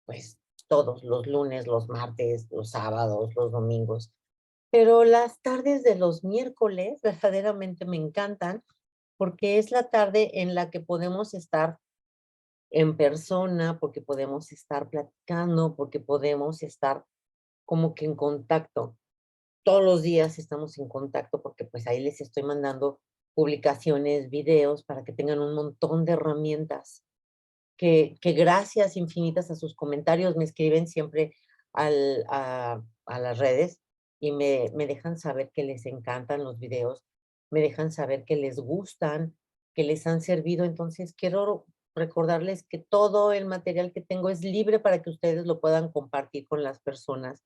pues todos, los lunes, los martes, los sábados, los domingos. Pero las tardes de los miércoles verdaderamente me encantan porque es la tarde en la que podemos estar en persona, porque podemos estar platicando, porque podemos estar como que en contacto. Todos los días estamos en contacto porque pues ahí les estoy mandando publicaciones, videos para que tengan un montón de herramientas que gracias infinitas a sus comentarios me escriben siempre a las redes y me dejan saber que les encantan los videos, me dejan saber que les gustan, que les han servido. Entonces, quiero recordarles que todo el material que tengo es libre para que ustedes lo puedan compartir con las personas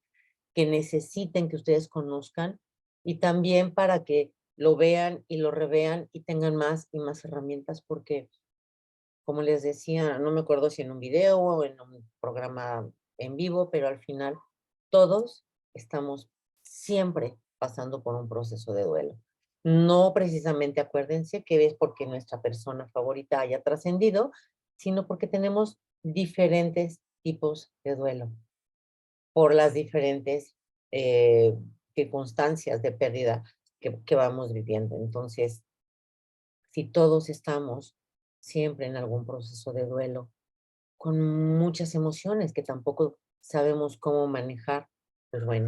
que necesiten que ustedes conozcan y también para que lo vean y lo revean y tengan más y más herramientas porque como les decía, no me acuerdo si en un video o en un programa en vivo, pero al final todos estamos siempre pasando por un proceso de duelo. No precisamente acuérdense que es porque nuestra persona favorita haya trascendido, sino porque tenemos diferentes tipos de duelo por las diferentes eh, circunstancias de pérdida que vamos viviendo. Entonces, si todos estamos siempre en algún proceso de duelo, con muchas emociones que tampoco sabemos cómo manejar, pues bueno,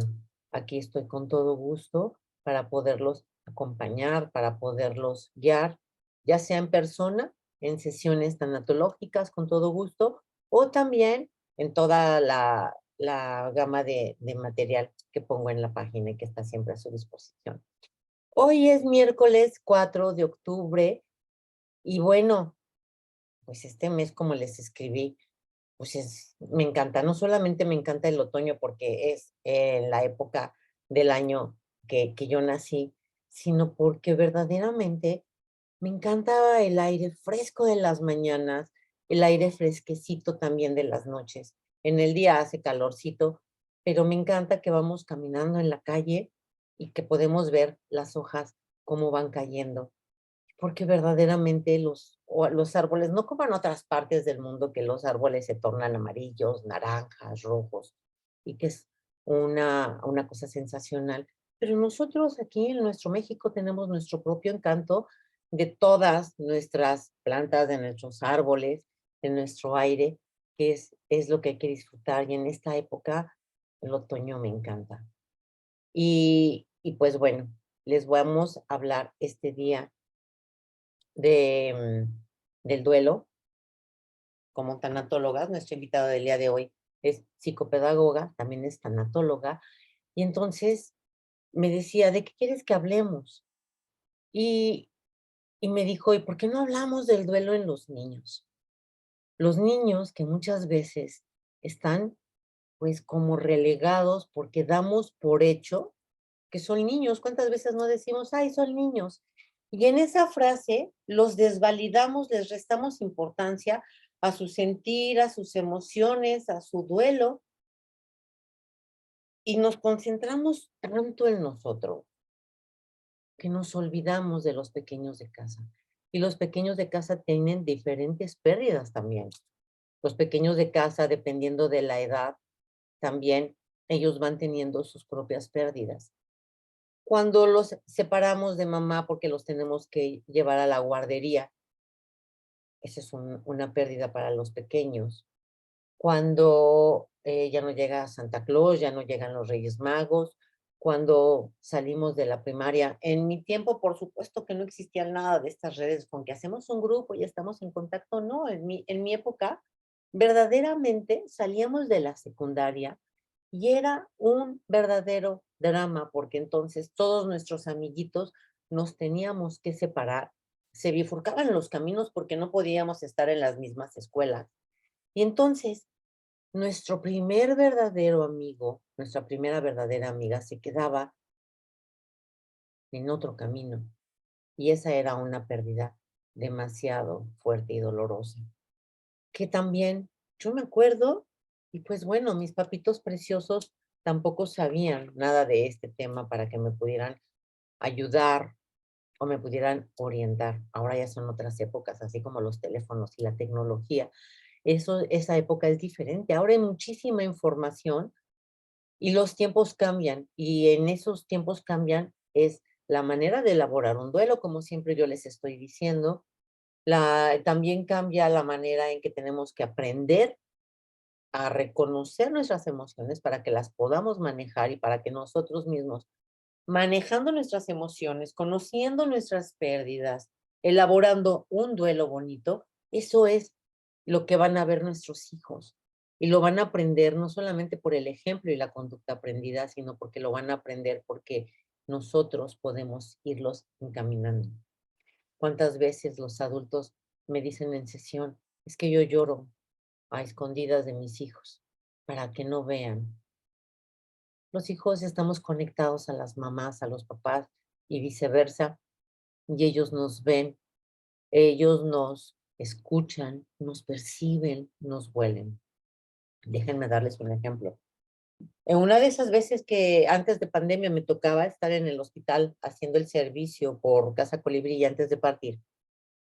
aquí estoy con todo gusto para poderlos acompañar, para poderlos guiar, ya sea en persona, en sesiones tanatológicas, con todo gusto, o también en toda la gama de material que pongo en la página y que está siempre a su disposición. Hoy es miércoles 4 de octubre y bueno, pues este mes, como les escribí, pues me encanta. No solamente me encanta el otoño porque es la época del año que yo nací, sino porque verdaderamente me encanta el aire fresco de las mañanas, el aire fresquecito también de las noches. En el día hace calorcito, pero me encanta que vamos caminando en la calle y que podemos ver las hojas cómo van cayendo porque verdaderamente los árboles, no como en otras partes del mundo que los árboles se tornan amarillos, naranjas, rojos, y que es una cosa sensacional. Pero nosotros aquí en nuestro México tenemos nuestro propio encanto de todas nuestras plantas, de nuestros árboles, de nuestro aire, que es lo que hay que disfrutar. Y en esta época, el otoño me encanta. Y pues bueno, les vamos a hablar este día del duelo como tanatóloga. Nuestra invitada del día de hoy es psicopedagoga, también es tanatóloga. Y entonces me decía, ¿de qué quieres que hablemos? Y, y me dijo, ¿y por qué no hablamos del duelo en los niños? Los niños que muchas veces están pues como relegados porque damos por hecho que son niños. ¿Cuántas veces no decimos, ay, son niños? Y en esa frase los desvalidamos, les restamos importancia a su sentir, a sus emociones, a su duelo, y nos concentramos tanto en nosotros que nos olvidamos de los pequeños de casa. Y los pequeños de casa tienen diferentes pérdidas también. Los pequeños de casa, dependiendo de la edad, también ellos van teniendo sus propias pérdidas. Cuando los separamos de mamá porque los tenemos que llevar a la guardería, esa es una pérdida para los pequeños. Cuando ya no llega Santa Claus, ya no llegan los Reyes Magos, cuando salimos de la primaria. En mi tiempo, por supuesto que no existía nada de estas redes con que hacemos un grupo y estamos en contacto. No, en mi época, verdaderamente salíamos de la secundaria y era un verdadero drama, porque entonces todos nuestros amiguitos nos teníamos que separar. Se bifurcaban los caminos porque no podíamos estar en las mismas escuelas. Y entonces, nuestro primer verdadero amigo, nuestra primera verdadera amiga, se quedaba en otro camino. Y esa era una pérdida demasiado fuerte y dolorosa. Que también, yo me acuerdo, y pues bueno, mis papitos preciosos tampoco sabían nada de este tema para que me pudieran ayudar o me pudieran orientar. Ahora ya son otras épocas, así como los teléfonos y la tecnología. esa época es diferente. Ahora hay muchísima información y los tiempos cambian, y en esos tiempos cambian es la manera de elaborar un duelo, como siempre yo les estoy diciendo. También cambia la manera en que tenemos que aprender a reconocer nuestras emociones para que las podamos manejar y para que nosotros mismos, manejando nuestras emociones, conociendo nuestras pérdidas, elaborando un duelo bonito, eso es lo que van a ver nuestros hijos. Y lo van a aprender no solamente por el ejemplo y la conducta aprendida, sino porque lo van a aprender porque nosotros podemos irlos encaminando. ¿Cuántas veces los adultos me dicen en sesión, es que yo lloro a escondidas de mis hijos para que no vean? Los hijos estamos conectados a las mamás, a los papás y viceversa, y ellos nos ven, ellos nos escuchan, nos perciben, nos huelen. Déjenme darles un ejemplo. En una de esas veces que antes de pandemia me tocaba estar en el hospital haciendo el servicio por Casa Colibrí antes de partir,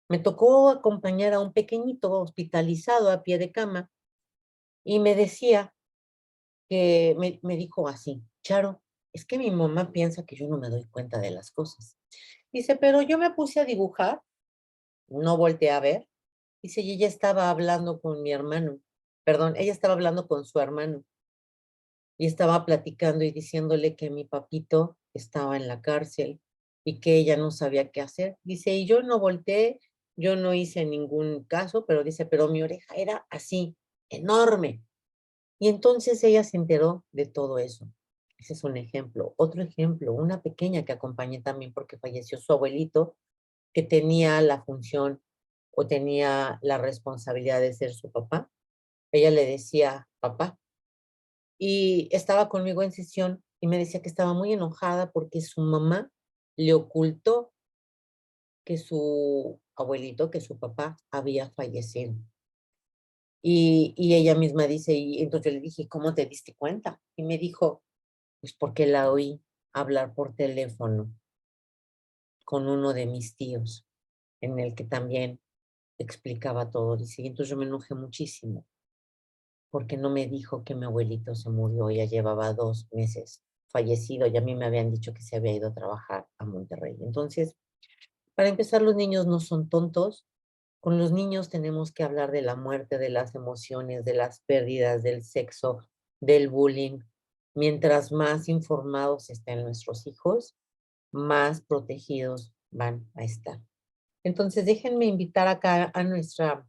me tocó acompañar a un pequeñito hospitalizado a pie de cama y me decía que me dijo así, Charo, es que mi mamá piensa que yo no me doy cuenta de las cosas. Dice, pero yo me puse a dibujar, no volteé a ver. Dice, y ella estaba hablando con mi hermano, perdón, ella estaba hablando con su hermano y estaba platicando y diciéndole que mi papito estaba en la cárcel y que ella no sabía qué hacer. Dice, y yo no volteé, yo no hice ningún caso, pero dice, pero mi oreja era así, enorme. Y entonces ella se enteró de todo eso. Ese es un ejemplo. Otro ejemplo, una pequeña que acompañé también porque falleció su abuelito, que tenía la función o tenía la responsabilidad de ser su papá. Ella le decía papá y estaba conmigo en sesión y me decía que estaba muy enojada porque su mamá le ocultó que su abuelito, que su papá había fallecido. Y ella misma dice, y entonces yo le dije, ¿cómo te diste cuenta? Y me dijo, pues porque la oí hablar por teléfono con uno de mis tíos, en el que también explicaba todo. Dice, y entonces yo me enojé muchísimo, porque no me dijo que mi abuelito se murió, ya llevaba 2 meses fallecido, y a mí me habían dicho que se había ido a trabajar a Monterrey. Entonces, para empezar, los niños no son tontos. Con los niños tenemos que hablar de la muerte, de las emociones, de las pérdidas, del sexo, del bullying. Mientras más informados estén nuestros hijos, más protegidos van a estar. Entonces, déjenme invitar acá a nuestra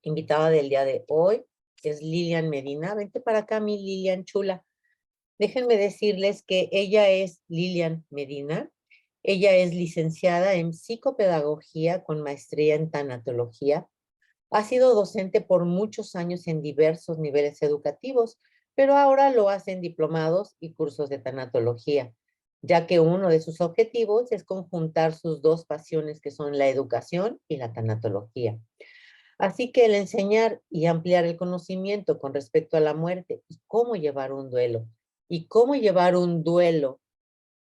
invitada del día de hoy, que es Lilian Medina. Vente para acá, mi Lilian chula. Déjenme decirles que ella es Lilian Medina. Ella es licenciada en psicopedagogía con maestría en tanatología. Ha sido docente por muchos años en diversos niveles educativos, pero ahora lo hace en diplomados y cursos de tanatología, ya que uno de sus objetivos es conjuntar sus dos pasiones que son la educación y la tanatología. Así que el enseñar y ampliar el conocimiento con respecto a la muerte y cómo llevar un duelo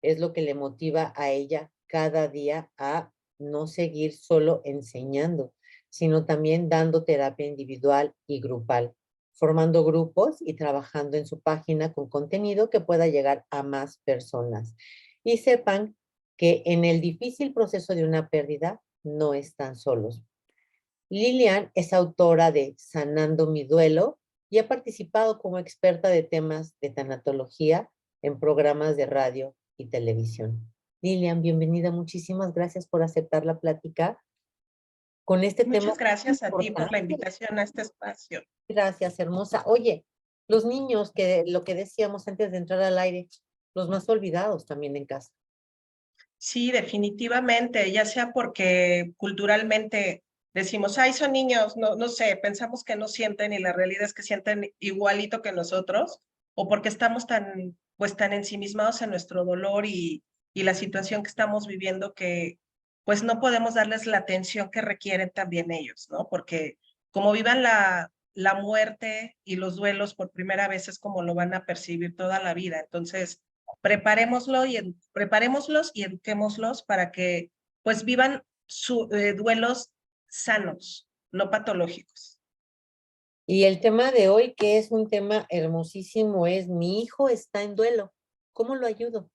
es lo que le motiva a ella cada día a no seguir solo enseñando, sino también dando terapia individual y grupal, formando grupos y trabajando en su página con contenido que pueda llegar a más personas. Y sepan que en el difícil proceso de una pérdida no están solos. Lilian es autora de Sanando mi duelo y ha participado como experta de temas de tanatología en programas de radio y televisión. Lilian, bienvenida. Muchísimas gracias por aceptar la plática con este tema Muchas gracias a ti por la importante. invitación a este espacio. Gracias, hermosa. Oye, los niños, que lo que decíamos antes de entrar al aire, los más olvidados también en casa. Sí, definitivamente, ya sea porque culturalmente decimos, ay, son niños, no sé, pensamos que no sienten y la realidad es que sienten igualito que nosotros, o porque estamos tan ensimismados en nuestro dolor y la situación que estamos viviendo que pues no podemos darles la atención que requieren también ellos, ¿no? Porque como vivan la muerte y los duelos por primera vez es como lo van a percibir toda la vida. Entonces, preparémoslos y eduquémoslos para que pues vivan duelos sanos, no patológicos. Y el tema de hoy, que es un tema hermosísimo, es mi hijo está en duelo. ¿Cómo lo ayudo?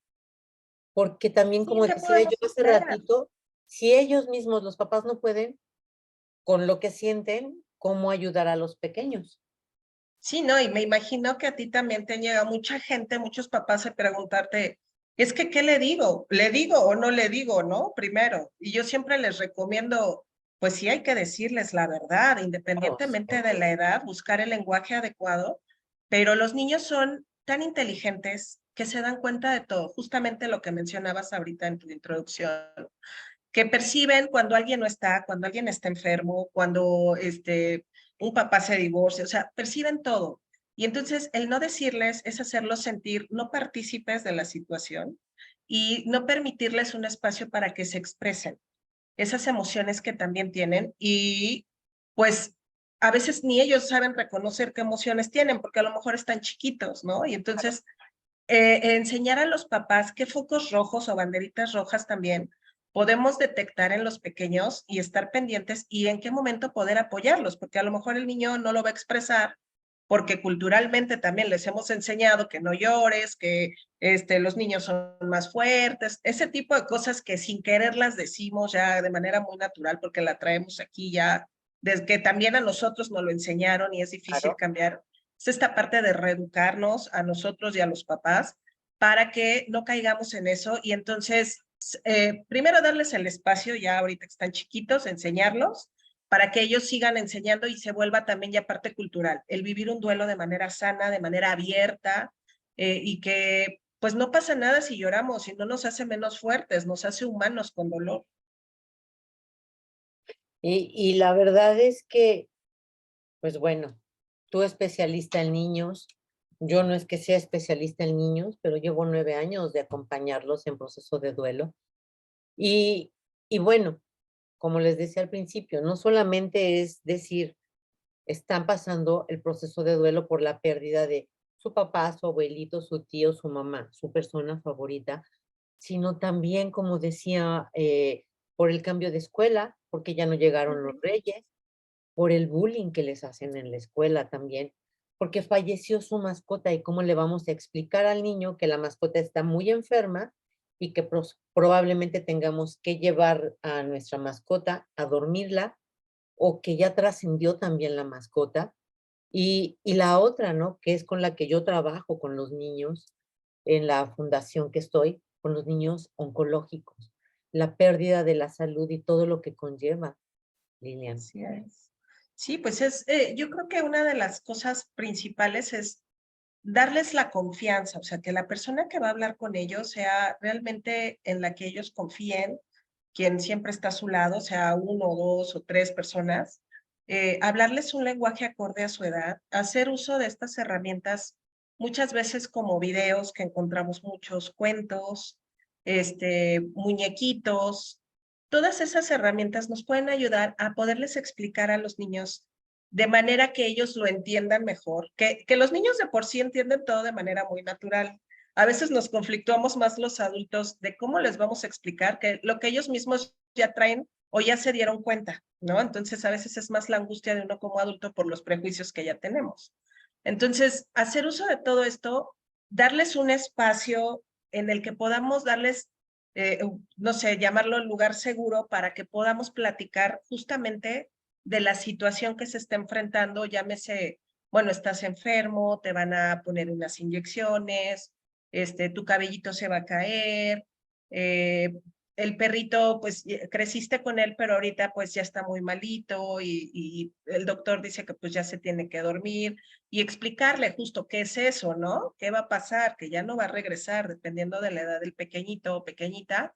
Porque también, Sí, como ¿qué decía yo podemos hace hacer? ratito, si ellos mismos, los papás, no pueden con lo que sienten, ¿cómo ayudar a los pequeños? Sí, no, y me imagino que a ti también te llega mucha gente, muchos papás a preguntarte, es que, ¿qué le digo? ¿Le digo o no le digo, no? Primero, y yo siempre les recomiendo, pues sí hay que decirles la verdad, Claro, independientemente de siempre. la edad, buscar el lenguaje adecuado, pero los niños son tan inteligentes que se dan cuenta de todo, justamente lo que mencionabas ahorita en tu introducción, que perciben cuando alguien no está, cuando alguien está enfermo, cuando un papá se divorcia, o sea, perciben todo. Y entonces el no decirles es hacerlos sentir no partícipes de la situación y no permitirles un espacio para que se expresen esas emociones que también tienen y pues a veces ni ellos saben reconocer qué emociones tienen porque a lo mejor están chiquitos, ¿no? Y entonces enseñar a los papás qué focos rojos o banderitas rojas también podemos detectar en los pequeños y estar pendientes y en qué momento poder apoyarlos, porque a lo mejor el niño no lo va a expresar porque culturalmente también les hemos enseñado que no llores, que los niños son más fuertes, ese tipo de cosas que sin querer las decimos ya de manera muy natural porque la traemos aquí ya desde que también a nosotros nos lo enseñaron y es difícil Claro. cambiar. Es esta parte de reeducarnos a nosotros y a los papás para que no caigamos en eso y entonces primero darles el espacio ya ahorita que están chiquitos, enseñarlos para que ellos sigan enseñando y se vuelva también ya parte cultural, el vivir un duelo de manera sana, de manera abierta y que pues no pasa nada si lloramos y no nos hace menos fuertes, nos hace humanos con dolor. Y la verdad es que, pues bueno, tú especialista en niños, yo no es que sea especialista en niños, pero llevo 9 años de acompañarlos en proceso de duelo. Y, y bueno, como les decía al principio, no solamente es decir, están pasando el proceso de duelo por la pérdida de su papá, su abuelito, su tío, su mamá, su persona favorita, sino también, como decía, por el cambio de escuela, porque ya no llegaron los reyes, por el bullying que les hacen en la escuela también, porque falleció su mascota y cómo le vamos a explicar al niño que la mascota está muy enferma y que probablemente tengamos que llevar a nuestra mascota a dormirla o que ya trascendió también la mascota. Y la otra, ¿no? Que es con la que yo trabajo con los niños en la fundación que estoy, con los niños oncológicos, la pérdida de la salud y todo lo que conlleva, Lilian. Así es. Sí, pues yo creo que una de las cosas principales es darles la confianza, o sea, que la persona que va a hablar con ellos sea realmente en la que ellos confíen, quien siempre está a su lado, sea uno, dos o tres personas, hablarles un lenguaje acorde a su edad, hacer uso de estas herramientas, muchas veces como videos que encontramos muchos cuentos, muñequitos, todas esas herramientas nos pueden ayudar a poderles explicar a los niños de manera que ellos lo entiendan mejor, que los niños de por sí entienden todo de manera muy natural. A veces nos conflictuamos más los adultos de cómo les vamos a explicar que lo que ellos mismos ya traen o ya se dieron cuenta, ¿no? Entonces a veces es más la angustia de uno como adulto por los prejuicios que ya tenemos. Entonces, hacer uso de todo esto, darles un espacio en el que podamos darles, no sé, llamarlo lugar seguro para que podamos platicar justamente de la situación que se está enfrentando, llámese, bueno, estás enfermo, te van a poner unas inyecciones, tu cabellito se va a caer, el perrito, pues creciste con él, pero ahorita pues ya está muy malito y el doctor dice que pues ya se tiene que dormir y explicarle justo qué es eso, ¿no? ¿Qué va a pasar? Que ya no va a regresar dependiendo de la edad del pequeñito o pequeñita.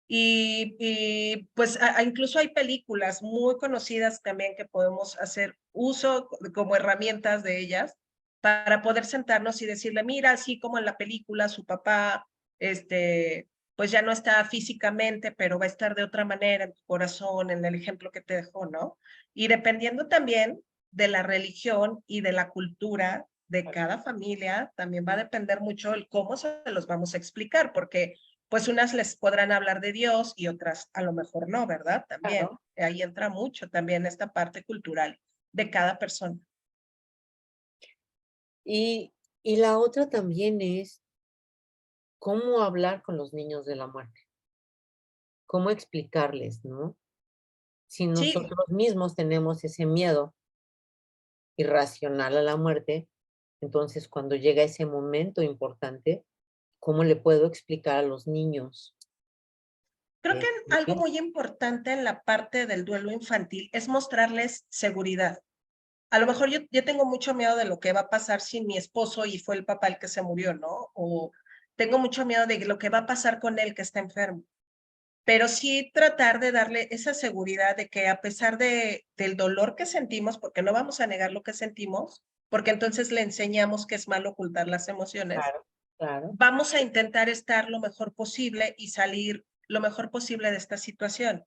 Pues incluso hay películas muy conocidas también que podemos hacer uso como herramientas de ellas para poder sentarnos y decirle, mira, así como en la película, su papá, pues ya no está físicamente, pero va a estar de otra manera en tu corazón, en el ejemplo que te dejó, ¿no? Y dependiendo también de la religión y de la cultura de cada familia, también va a depender mucho el cómo se los vamos a explicar, porque pues unas les podrán hablar de Dios y otras a lo mejor no, ¿verdad? También Claro. ahí entra mucho también esta parte cultural de cada persona. Y la otra también es cómo hablar con los niños de la muerte, cómo explicarles, ¿no? Si Sí, nosotros mismos tenemos ese miedo irracional a la muerte, entonces cuando llega ese momento importante, ¿cómo le puedo explicar a los niños? creo que algo Bien, muy importante en la parte del duelo infantil es mostrarles seguridad. A lo mejor yo tengo mucho miedo de lo que va a pasar si mi esposo y fue el papá el que se murió, ¿no? O tengo mucho miedo de lo que va a pasar con él que está enfermo. Pero sí tratar de darle esa seguridad de que a pesar del dolor que sentimos, porque no vamos a negar lo que sentimos, porque entonces le enseñamos que es malo ocultar las emociones, claro, claro, vamos a intentar estar lo mejor posible y salir lo mejor posible de esta situación.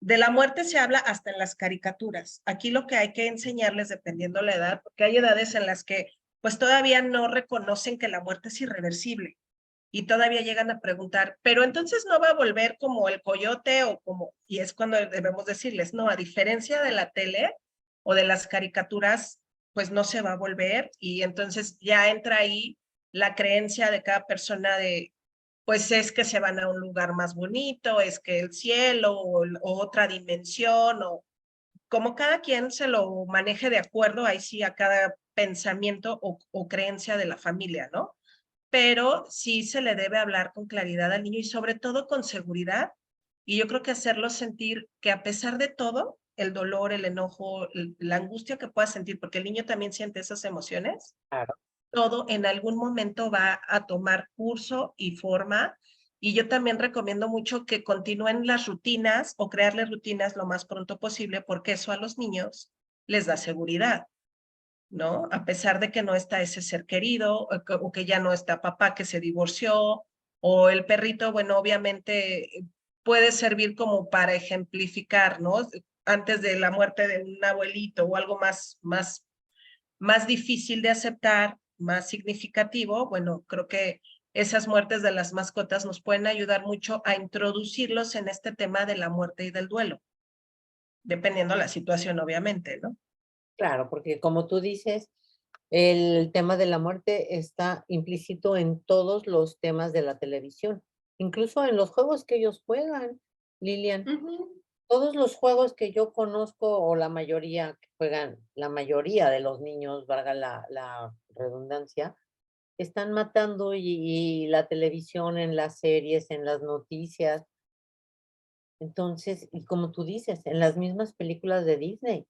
De la muerte se habla hasta en las caricaturas. Aquí lo que hay que enseñarles, dependiendo la edad, porque hay edades en las que pues todavía no reconocen que la muerte es irreversible y todavía llegan a preguntar, pero entonces no va a volver como el coyote o como, y es cuando debemos decirles, no, a diferencia de la tele o de las caricaturas, pues no se va a volver y entonces ya entra ahí la creencia de cada persona de, pues es que se van a un lugar más bonito, es que el cielo o otra dimensión o como cada quien se lo maneje de acuerdo, ahí sí a cada pensamiento o creencia de la familia, ¿no? Pero sí se le debe hablar con claridad al niño y sobre todo con seguridad. Y yo creo que hacerlo sentir que a pesar de todo, el dolor, el enojo, la angustia que pueda sentir, porque el niño también siente esas emociones, claro. todo en algún momento va a tomar curso y forma. Y yo también recomiendo mucho que continúen las rutinas o crearles rutinas lo más pronto posible, porque eso a los niños les da seguridad. ¿No? A pesar de que no está ese ser querido o que ya no está papá que se divorció o el perrito, bueno, obviamente puede servir como para ejemplificar, ¿no? Antes de la muerte de un abuelito o algo más difícil de aceptar, más significativo, bueno, creo que esas muertes de las mascotas nos pueden ayudar mucho a introducirlos en este tema de la muerte y del duelo, dependiendo la situación, obviamente, ¿no? Claro, porque como tú dices, el tema de la muerte está implícito en todos los temas de la televisión, incluso en los juegos que ellos juegan, Lilian. Uh -huh. Todos los juegos que yo conozco, o la mayoría que juegan, la mayoría de los niños, valga la redundancia, están matando y la televisión, en las series, en las noticias. Entonces, y como tú dices, en las mismas películas de Disney,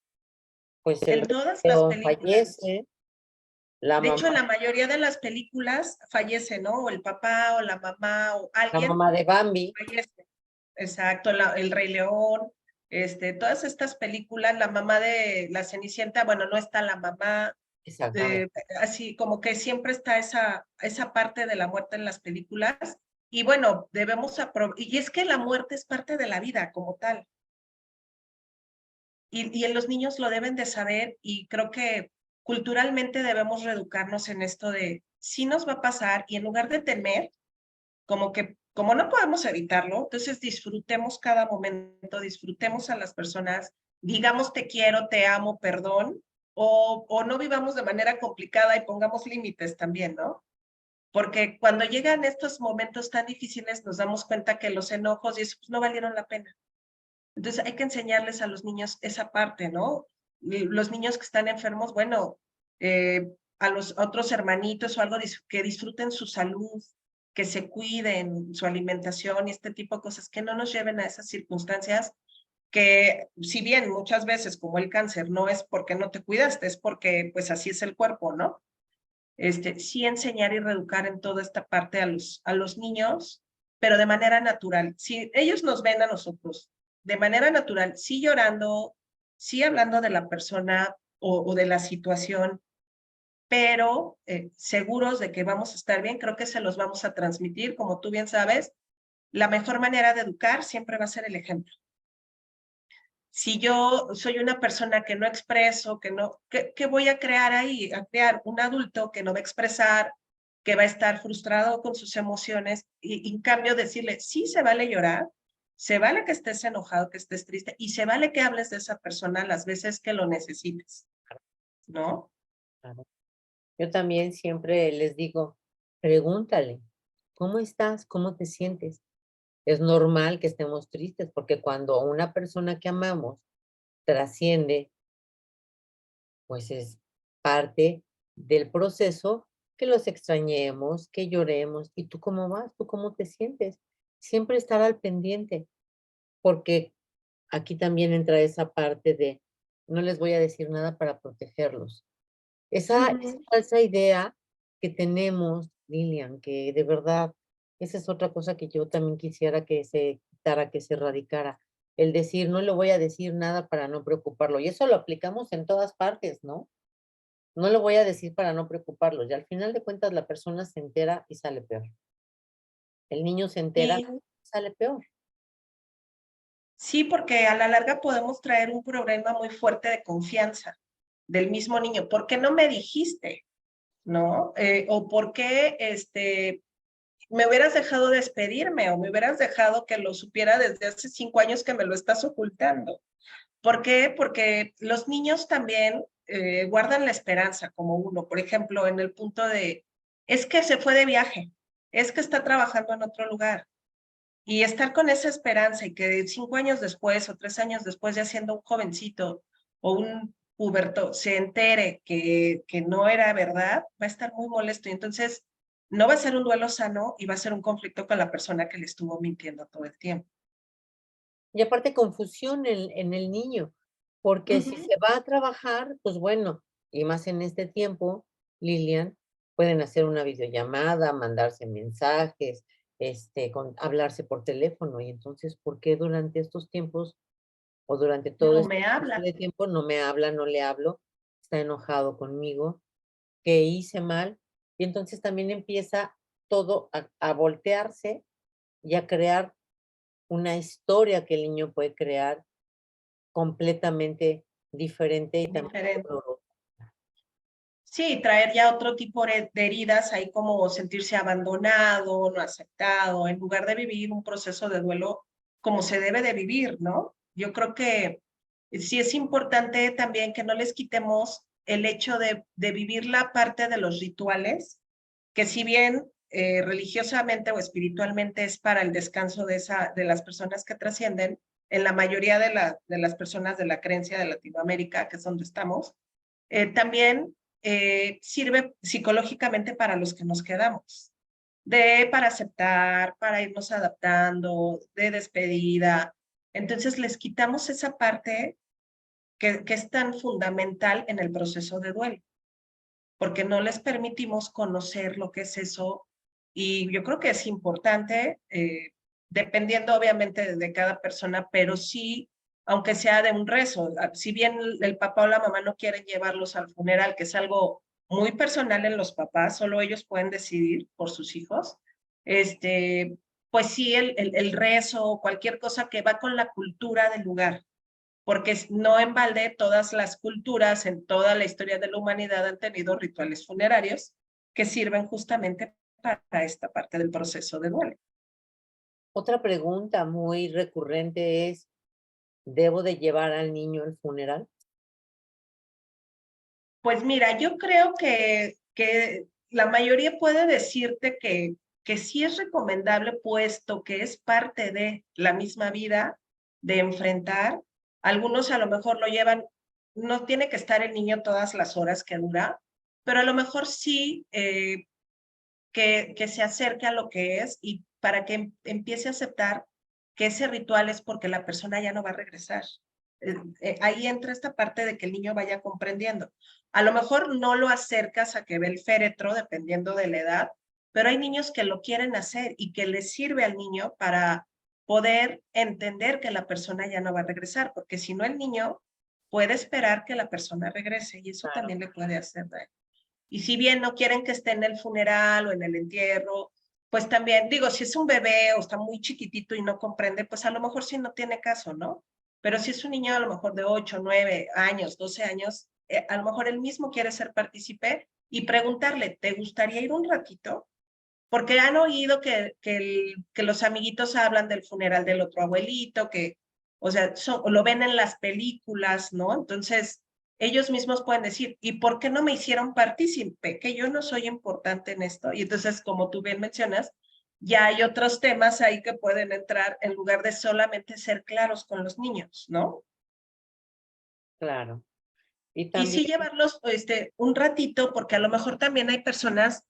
pues el En Rey todas las León películas. fallece, la De mamá, hecho, en la mayoría de las películas fallece, ¿no? O el papá o la mamá o la alguien mamá de Bambi, fallece. Exacto, el Rey León, todas estas películas, la mamá de la Cenicienta, bueno, no está la mamá, exactamente, eh, así como que siempre está esa parte de la muerte en las películas. Y bueno, y es que la muerte es parte de la vida como tal. Y en los niños lo deben de saber y creo que culturalmente debemos reeducarnos en esto de sí nos va a pasar y en lugar de temer, como no podemos evitarlo, entonces disfrutemos cada momento, disfrutemos a las personas, digamos te quiero, te amo, perdón, o no vivamos de manera complicada y pongamos límites también, ¿no? Porque cuando llegan estos momentos tan difíciles nos damos cuenta que los enojos y eso pues, no valieron la pena. Entonces hay que enseñarles a los niños esa parte, ¿no? Los niños que están enfermos, bueno, a los otros hermanitos o algo que disfruten su salud, que se cuiden su alimentación y este tipo de cosas, que no nos lleven a esas circunstancias que si bien muchas veces como el cáncer no es porque no te cuidaste, es porque pues así es el cuerpo, ¿no? Sí enseñar y reeducar en toda esta parte a los niños, pero de manera natural. Si ellos nos ven a nosotros de manera natural, sí llorando, sí hablando de la persona o de la situación, pero seguros de que vamos a estar bien, creo que se los vamos a transmitir. Como tú bien sabes, la mejor manera de educar siempre va a ser el ejemplo. Si yo soy una persona que no expreso, que no, ¿qué voy a crear ahí? A crear un adulto que no va a expresar, que va a estar frustrado con sus emociones y en cambio decirle, sí se vale llorar, se vale que estés enojado, que estés triste y se vale que hables de esa persona las veces que lo necesites, ¿no? claro. Yo también siempre les digo, pregúntale, ¿cómo estás? ¿Cómo te sientes? Es normal que estemos tristes porque cuando una persona que amamos trasciende, pues es parte del proceso que los extrañemos, que lloremos. ¿Y tú cómo vas? ¿Tú cómo te sientes? Siempre estar al pendiente, porque aquí también entra esa parte de no les voy a decir nada para protegerlos. Esa Ujú. falsa idea que tenemos, Lilian, que de verdad, esa es otra cosa que yo también quisiera que se quitara, que se erradicara. El decir, no le voy a decir nada para no preocuparlo. Y eso lo aplicamos en todas partes, ¿no? No lo voy a decir para no preocuparlo. Y al final de cuentas la persona se entera y sale peor. El niño se entera, Sí, sale peor. sí, porque a la larga podemos traer un problema muy fuerte de confianza del mismo niño. ¿Por qué no me dijiste? ¿No? O por qué me hubieras dejado despedirme o me hubieras dejado que lo supiera desde hace 5 años que me lo estás ocultando. ¿Por qué? Porque los niños también guardan la esperanza como uno. Por ejemplo, en el punto de, es que se fue de viaje, es que está trabajando en otro lugar. Y estar con esa esperanza y que 5 años después o 3 años después, ya siendo un jovencito o un puberto, se entere que no era verdad, va a estar muy molesto. Y entonces no va a ser un duelo sano y va a ser un conflicto con la persona que le estuvo mintiendo todo el tiempo. Y aparte confusión en el niño, porque si Ujú. se va a trabajar, pues bueno, y más en este tiempo, Lilian, pueden hacer una videollamada, mandarse mensajes, hablarse por teléfono. Y entonces, ¿por qué durante estos tiempos o durante todo No este me lapso habla. de tiempo no me habla, no le hablo, está enojado conmigo, qué hice mal? Y entonces también empieza todo a voltearse y a crear una historia que el niño puede crear completamente diferente y también Diferente. dolorosa. Sí, traer ya otro tipo de heridas ahí como sentirse abandonado, no aceptado, en lugar de vivir un proceso de duelo como se debe de vivir, ¿no? Yo creo que sí es importante también que no les quitemos el hecho de vivir la parte de los rituales, que si bien religiosamente o espiritualmente es para el descanso de las personas que trascienden, en la mayoría de las personas de la creencia de Latinoamérica, que es donde estamos, también sirve psicológicamente para los que nos quedamos, para aceptar, para irnos adaptando, de despedida. Entonces les quitamos esa parte que es tan fundamental en el proceso de duelo, porque no les permitimos conocer lo que es eso. Y yo creo que es importante, dependiendo obviamente de cada persona, pero sí, aunque sea de un rezo, si bien el papá o la mamá no quieren llevarlos al funeral, que es algo muy personal en los papás, solo ellos pueden decidir por sus hijos, pues sí, el rezo o cualquier cosa que va con la cultura del lugar, porque no en balde todas las culturas en toda la historia de la humanidad han tenido rituales funerarios que sirven justamente para esta parte del proceso de duelo. Otra pregunta muy recurrente es, ¿debo de llevar al niño al funeral? Pues mira, yo creo que la mayoría puede decirte que sí es recomendable, puesto que es parte de la misma vida de enfrentar. Algunos a lo mejor lo llevan, no tiene que estar el niño todas las horas que dura, pero a lo mejor sí que se acerque a lo que es y para que empiece a aceptar que ese ritual es porque la persona ya no va a regresar. Ahí entra esta parte de que el niño vaya comprendiendo. A lo mejor no lo acercas a que ve el féretro, dependiendo de la edad, pero hay niños que lo quieren hacer y que les sirve al niño para poder entender que la persona ya no va a regresar, porque si no el niño puede esperar que la persona regrese y eso Claro. también le puede hacer daño. Y si bien no quieren que esté en el funeral o en el entierro, pues también, digo, si es un bebé o está muy chiquitito y no comprende, pues a lo mejor sí no tiene caso, ¿no? Pero si es un niño a lo mejor de 8, 9 años, 12 años, a lo mejor él mismo quiere ser partícipe y preguntarle, ¿te gustaría ir un ratito? Porque han oído que los amiguitos hablan del funeral del otro abuelito, o sea, lo ven en las películas, ¿no? Entonces, ellos mismos pueden decir, ¿y por qué no me hicieron partícipe? Que yo no soy importante en esto. Y entonces, como tú bien mencionas, ya hay otros temas ahí que pueden entrar en lugar de solamente ser claros con los niños, ¿no? Claro. Y Y también, sí llevarlos un ratito, porque a lo mejor también hay personas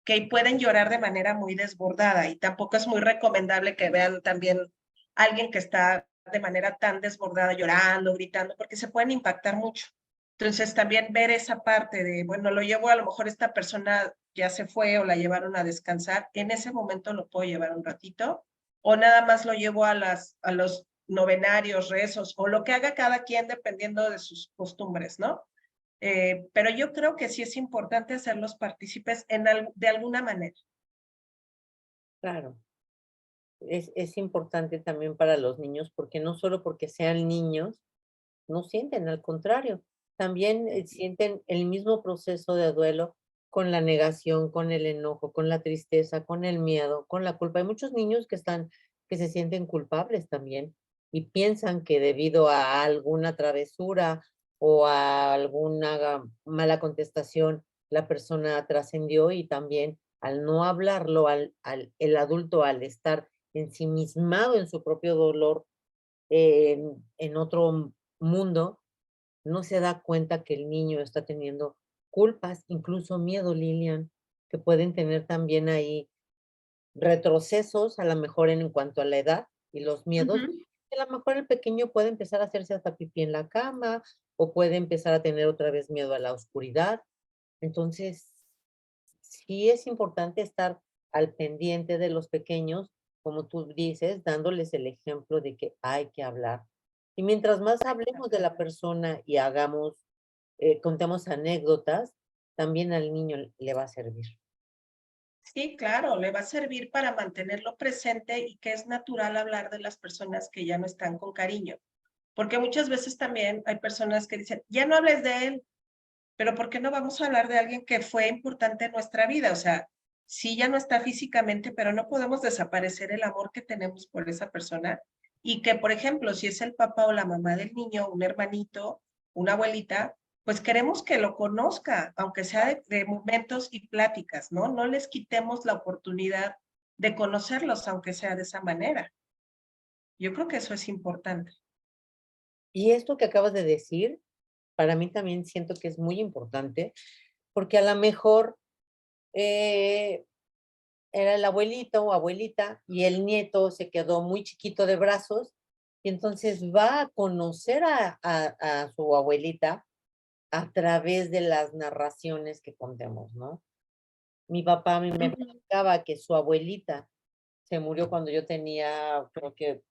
que pueden llorar de manera muy desbordada y tampoco es muy recomendable que vean también a alguien que está de manera tan desbordada, llorando, gritando, porque se pueden impactar mucho. Entonces también ver esa parte de, bueno, lo llevo, a lo mejor esta persona ya se fue o la llevaron a descansar, en ese momento lo puedo llevar un ratito, o nada más lo llevo a los novenarios, rezos, o lo que haga cada quien dependiendo de sus costumbres, ¿no? Pero yo creo que sí es importante hacerlos partícipes de alguna manera. claro, es importante también para los niños, porque no solo porque sean niños, no sienten, al contrario, también sienten el mismo proceso de duelo con la negación, con el enojo, con la tristeza, con el miedo, con la culpa. Hay muchos niños que se sienten culpables también y piensan que debido a alguna travesura o a alguna mala contestación, la persona trascendió y también al no hablarlo, el adulto al estar ensimismado en su propio dolor, en otro mundo, no se da cuenta que el niño está teniendo culpas, incluso miedo, Lilian, que pueden tener también ahí retrocesos, a lo mejor en cuanto a la edad y los miedos. Ujú. A lo mejor el pequeño puede empezar a hacerse hasta pipí en la cama o puede empezar a tener otra vez miedo a la oscuridad. Entonces, sí es importante estar al pendiente de los pequeños, como tú dices, dándoles el ejemplo de que hay que hablar. Y mientras más hablemos de la persona y contemos anécdotas, también al niño le va a servir. Sí, claro, le va a servir para mantenerlo presente y que es natural hablar de las personas que ya no están con cariño. Porque muchas veces también hay personas que dicen, ya no hables de él, pero ¿por qué no vamos a hablar de alguien que fue importante en nuestra vida? O sea, sí ya no está físicamente, pero no podemos desaparecer el amor que tenemos por esa persona. Y que, por ejemplo, si es el papá o la mamá del niño, un hermanito, una abuelita, pues queremos que lo conozca, aunque sea de momentos y pláticas, ¿no? No les quitemos la oportunidad de conocerlos, aunque sea de esa manera. Yo creo que eso es importante. Y esto que acabas de decir, para mí también siento que es muy importante, porque a lo mejor eh, era el abuelito o abuelita y el nieto se quedó muy chiquito de brazos y entonces va a conocer a su abuelita a través de las narraciones que contemos, ¿no? Mi papá a mí me Ujú. platicaba que su abuelita se murió cuando yo tenía, creo que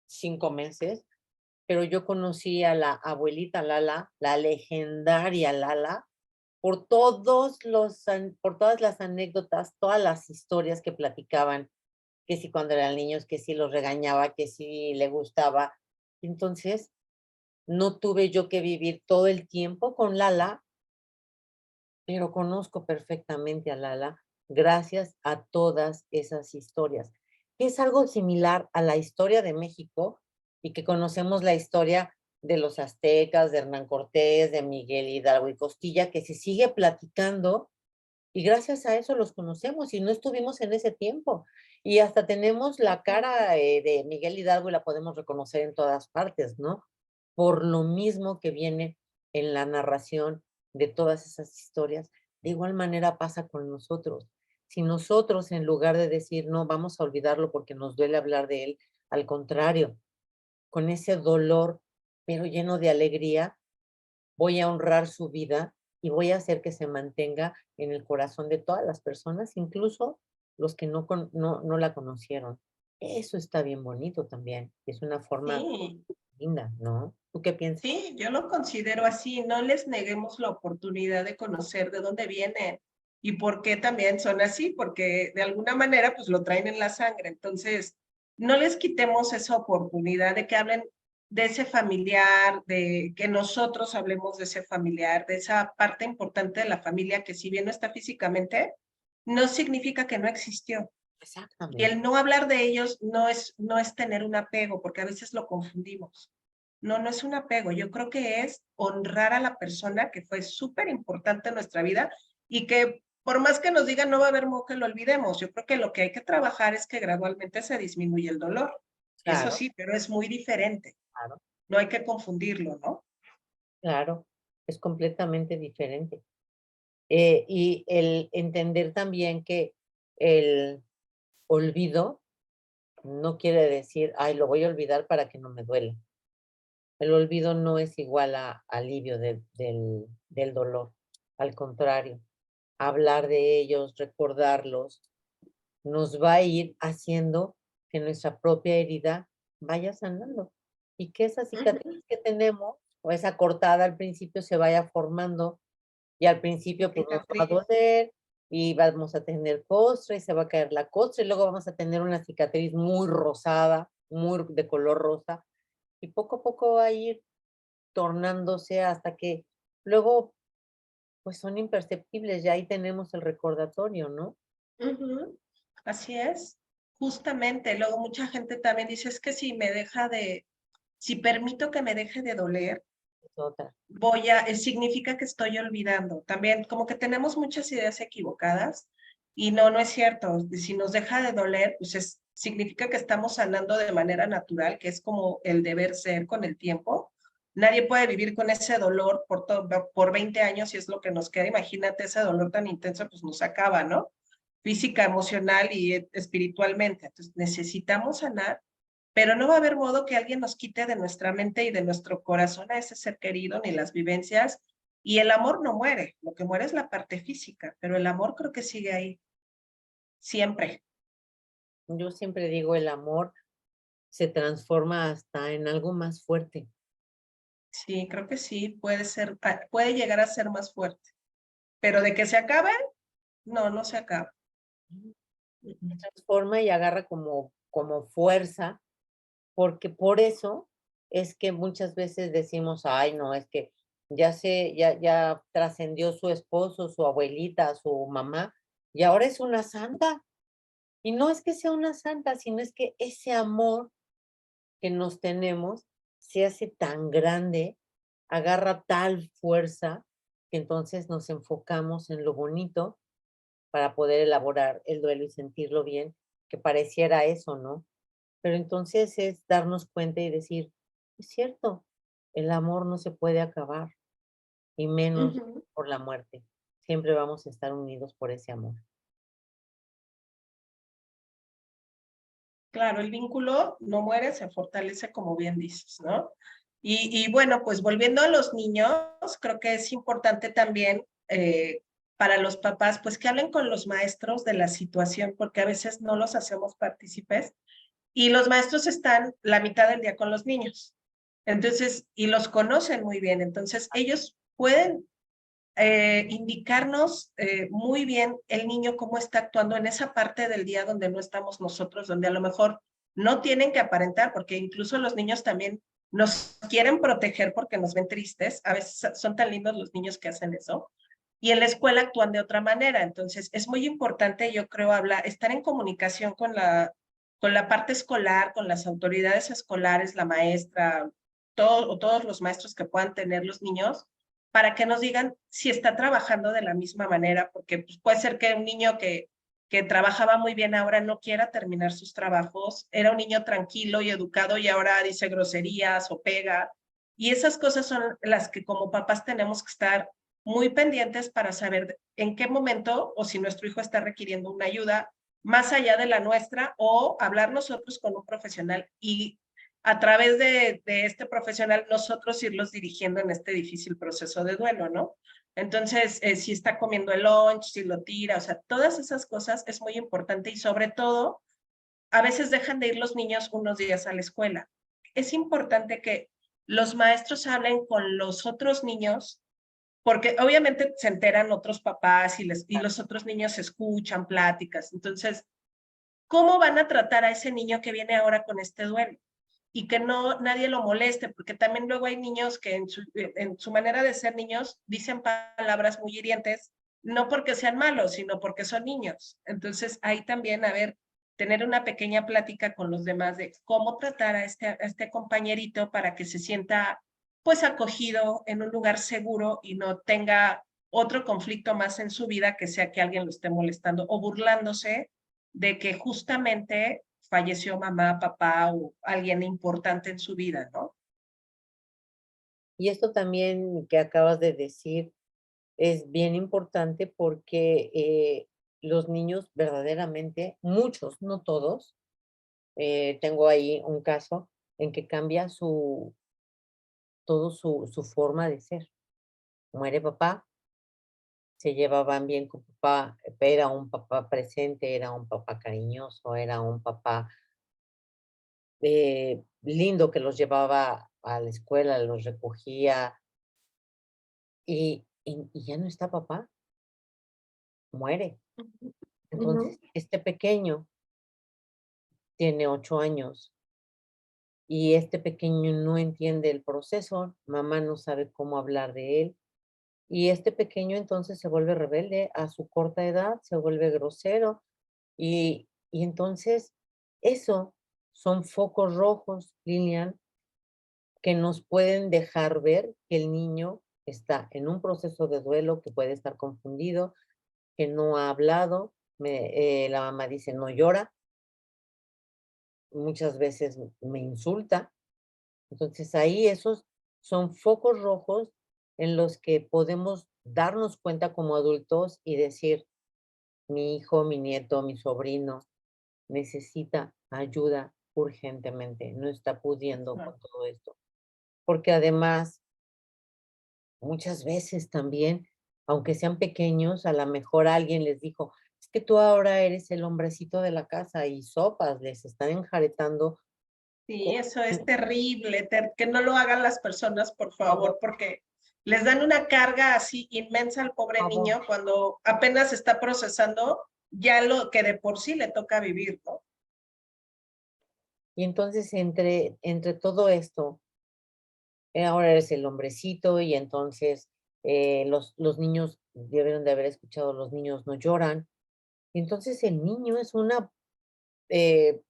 5 meses, pero yo conocí a la abuelita Lala, la legendaria Lala, por todas las anécdotas, todas las historias que platicaban, que si cuando eran niños, que si los regañaba, que si le gustaba. Entonces, no tuve yo que vivir todo el tiempo con Lala, pero conozco perfectamente a Lala gracias a todas esas historias, que es algo similar a la historia de México y que conocemos la historia de los aztecas, de Hernán Cortés, de Miguel Hidalgo y Costilla, que se sigue platicando y gracias a eso los conocemos y no estuvimos en ese tiempo. Y hasta tenemos la cara de Miguel Hidalgo y la podemos reconocer en todas partes, ¿no? Por lo mismo que viene en la narración de todas esas historias. De igual manera pasa con nosotros. Si nosotros, en lugar de decir, no, vamos a olvidarlo porque nos duele hablar de él, al contrario, con ese dolor, pero lleno de alegría, voy a honrar su vida y voy a hacer que se mantenga en el corazón de todas las personas, incluso los que no la conocieron. Eso está bien bonito también. Es una forma Sí, linda, ¿no? ¿Tú qué piensas? sí, yo lo considero así. No les neguemos la oportunidad de conocer de dónde vienen y por qué también son así, porque de alguna manera pues lo traen en la sangre. Entonces, no les quitemos esa oportunidad de que hablen de ese familiar, de que nosotros hablemos de ese familiar, de esa parte importante de la familia que si bien no está físicamente, no significa que no existió. Y Exactamente. el no hablar de ellos no es tener un apego, porque a veces lo confundimos. No, no es un apego. Yo creo que es honrar a la persona que fue súper importante en nuestra vida y que por más que nos digan no va a haber modo que lo olvidemos. Yo creo que lo que hay que trabajar es que gradualmente se disminuye el dolor. Eso Claro, sí, pero es muy diferente. claro, No hay que confundirlo, ¿no? claro, es completamente diferente. Y el entender también que el olvido no quiere decir, ay, lo voy a olvidar para que no me duele. El olvido no es igual a alivio del dolor. Al contrario, hablar de ellos, recordarlos, nos va a ir haciendo que nuestra propia herida vaya sanando y que esa cicatriz Ujú. que tenemos o esa cortada al principio se vaya formando y al principio pues nos va a Cicatriz. doler y vamos a tener costra y se va a caer la costra y luego vamos a tener una cicatriz muy rosada, muy de color rosa y poco a poco va a ir tornándose hasta que luego pues son imperceptibles, ya ahí tenemos el recordatorio, ¿no? Ujú. Así es. Justamente. Luego mucha gente también dice, es que si me deja de, si permito que me deje de doler, Es otra. significa que estoy olvidando. También como que tenemos muchas ideas equivocadas y no, no es cierto. Si nos deja de doler, pues significa que estamos sanando de manera natural, que es como el deber ser con el tiempo. Nadie puede vivir con ese dolor por 20 años y es lo que nos queda. Imagínate ese dolor tan intenso, pues nos acaba, ¿no? Física, emocional y espiritualmente. Entonces necesitamos sanar, pero no va a haber modo que alguien nos quite de nuestra mente y de nuestro corazón a ese ser querido, ni las vivencias. Y el amor no muere, lo que muere es la parte física, pero el amor creo que sigue ahí, siempre. Yo siempre digo, el amor se transforma hasta en algo más fuerte. Sí, creo que sí, puede llegar a ser más fuerte, pero de que se acabe, no, no se acaba. Se transforma y agarra como fuerza, porque por eso es que muchas veces decimos, ay, no, es que ya trascendió su esposo, su abuelita, su mamá, y ahora es una santa. Y no es que sea una santa, sino es que ese amor que nos tenemos se hace tan grande, agarra tal fuerza, que entonces nos enfocamos en lo bonito para poder elaborar el duelo y sentirlo bien, que pareciera eso, ¿no? Pero entonces es darnos cuenta y decir, es cierto, el amor no se puede acabar, y menos Ujú. por la muerte. Siempre vamos a estar unidos por ese amor. Claro, el vínculo no muere, se fortalece, como bien dices, ¿no? Y bueno, pues volviendo a los niños, creo que es importante también para los papás, pues que hablen con los maestros de la situación, porque a veces no los hacemos partícipes y los maestros están la mitad del día con los niños. Entonces, y los conocen muy bien, entonces ellos pueden indicarnos muy bien el niño cómo está actuando en esa parte del día donde no estamos nosotros, donde a lo mejor no tienen que aparentar, porque incluso los niños también nos quieren proteger porque nos ven tristes. A veces son tan lindos los niños que hacen eso. Y en la escuela actúan de otra manera. Entonces, es muy importante, yo creo, estar en comunicación con la parte escolar, con las autoridades escolares, la maestra, o todos los maestros que puedan tener los niños, para que nos digan si está trabajando de la misma manera, porque pues, puede ser que un niño que trabajaba muy bien ahora no quiera terminar sus trabajos, era un niño tranquilo y educado y ahora dice groserías o pega. Y esas cosas son las que como papás tenemos que estar muy pendientes para saber en qué momento o si nuestro hijo está requiriendo una ayuda más allá de la nuestra o hablar nosotros con un profesional y a través de este profesional nosotros irlos dirigiendo en este difícil proceso de duelo, ¿no? Entonces, si está comiendo el lunch, si lo tira, o sea, todas esas cosas es muy importante y sobre todo, a veces dejan de ir los niños unos días a la escuela. Es importante que los maestros hablen con los otros niños porque obviamente se enteran otros papás y los otros niños escuchan pláticas. Entonces, ¿cómo van a tratar a ese niño que viene ahora con este duelo? Y que no nadie lo moleste, porque también luego hay niños que en su manera de ser niños dicen palabras muy hirientes, no porque sean malos, sino porque son niños. Entonces, ahí también, a ver, tener una pequeña plática con los demás de cómo tratar a este compañerito para que se sienta pues acogido en un lugar seguro y no tenga otro conflicto más en su vida que sea que alguien lo esté molestando o burlándose de que justamente falleció mamá, papá o alguien importante en su vida, ¿no? Y esto también que acabas de decir es bien importante porque los niños verdaderamente, muchos, no todos, tengo ahí un caso en que cambia su forma de ser. Muere papá, se llevaban bien con papá, era un papá presente, era un papá cariñoso, era un papá lindo que los llevaba a la escuela, los recogía y ya no está papá, muere. Ujú. Entonces, este pequeño tiene 8 años y este pequeño no entiende el proceso, mamá no sabe cómo hablar de él. Y este pequeño entonces se vuelve rebelde a su corta edad, se vuelve grosero y entonces eso son focos rojos, Lilian, que nos pueden dejar ver que el niño está en un proceso de duelo, que puede estar confundido, que no ha hablado. La mamá dice, no llora, muchas veces me insulta. Entonces ahí esos son focos rojos en los que podemos darnos cuenta como adultos y decir, mi hijo, mi nieto, mi sobrino necesita ayuda urgentemente, no está pudiendo con todo esto. Porque además, muchas veces también, aunque sean pequeños, a lo mejor alguien les dijo, es que tú ahora eres el hombrecito de la casa y sopas, les están enjaretando Sí, con eso es terrible, que no lo hagan las personas, por favor, porque les dan una carga así inmensa al pobre favor. niño cuando apenas está procesando ya lo que de por sí le toca vivir, ¿no? Y entonces entre todo esto, ahora eres el hombrecito y entonces los niños debieron de haber escuchado, los niños no lloran. Y entonces el niño es eh,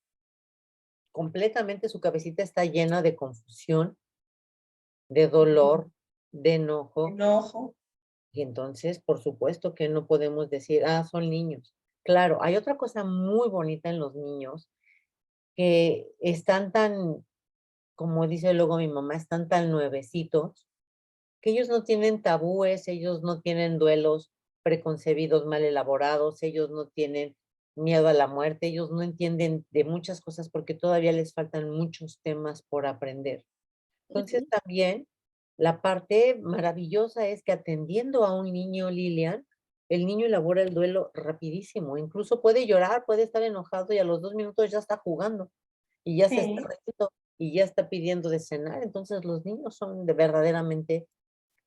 completamente su cabecita está llena de confusión, de dolor, de enojo. Enojo. Y entonces, por supuesto que no podemos decir, son niños. Claro, hay otra cosa muy bonita en los niños que están tan, como dice luego mi mamá, están tan nuevecitos que ellos no tienen tabúes, ellos no tienen duelos preconcebidos mal elaborados, ellos no tienen miedo a la muerte, ellos no entienden de muchas cosas porque todavía les faltan muchos temas por aprender. Entonces también la parte maravillosa es que atendiendo a un niño, Lilian, el niño elabora el duelo rapidísimo, incluso puede llorar, puede estar enojado y a los 2 minutos ya está jugando y ya se está Sí, riendo y ya está pidiendo de cenar. Entonces los niños son de verdaderamente,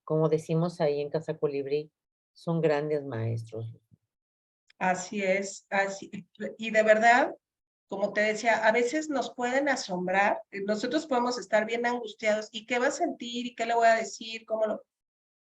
como decimos ahí en Casa Colibrí, son grandes maestros. así es, así. Y de verdad, como te decía, a veces nos pueden asombrar, nosotros podemos estar bien angustiados, ¿y qué va a sentir? ¿Y qué le voy a decir? ¿Cómo lo?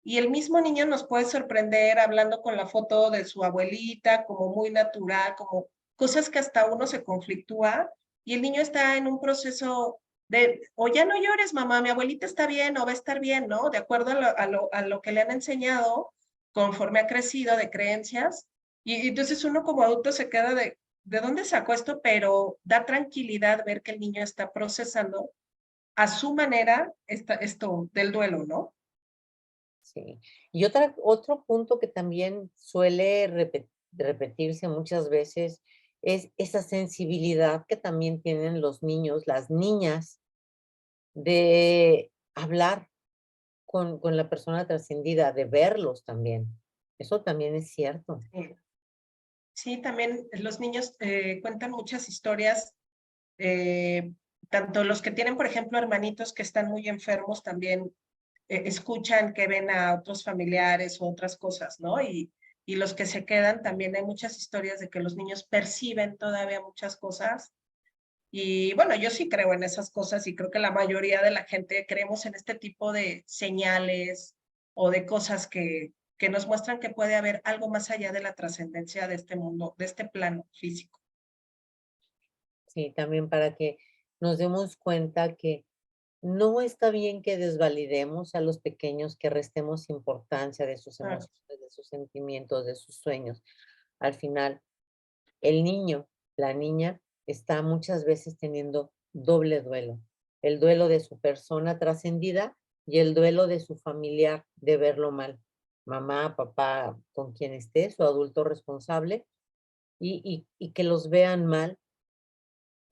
Y el mismo niño nos puede sorprender hablando con la foto de su abuelita, como muy natural, como cosas que hasta uno se conflictúa, y el niño está en un proceso de, o ya no llores, mamá, mi abuelita está bien, o va a estar bien, ¿no? De acuerdo a lo que le han enseñado, conforme ha crecido de creencias, y entonces uno como adulto se queda ¿de dónde sacó esto? Pero da tranquilidad ver que el niño está procesando a su manera esto del duelo, ¿no? Sí. Y otro punto que también suele repetirse muchas veces es esa sensibilidad que también tienen los niños, las niñas, de hablar con la persona trascendida, de verlos también. Eso también es cierto. Sí. Sí, también los niños cuentan muchas historias, eh, tanto los que tienen, por ejemplo, hermanitos que están muy enfermos, también escuchan que ven a otros familiares o otras cosas, ¿no? Y los que se quedan, también hay muchas historias de que los niños perciben todavía muchas cosas. Y bueno, yo sí creo en esas cosas y creo que la mayoría de la gente creemos en este tipo de señales o de cosas que nos muestran que puede haber algo más allá de la trascendencia de este mundo, de este plano físico. Sí, también para que nos demos cuenta que no está bien que desvalidemos a los pequeños, que restemos importancia de sus Claro. emociones, de sus sentimientos, de sus sueños. Al final, el niño, la niña, está muchas veces teniendo doble duelo. El duelo de su persona trascendida y el duelo de su familiar de verlo mal. Mamá, papá, con quien esté, su adulto responsable, y que los vean mal.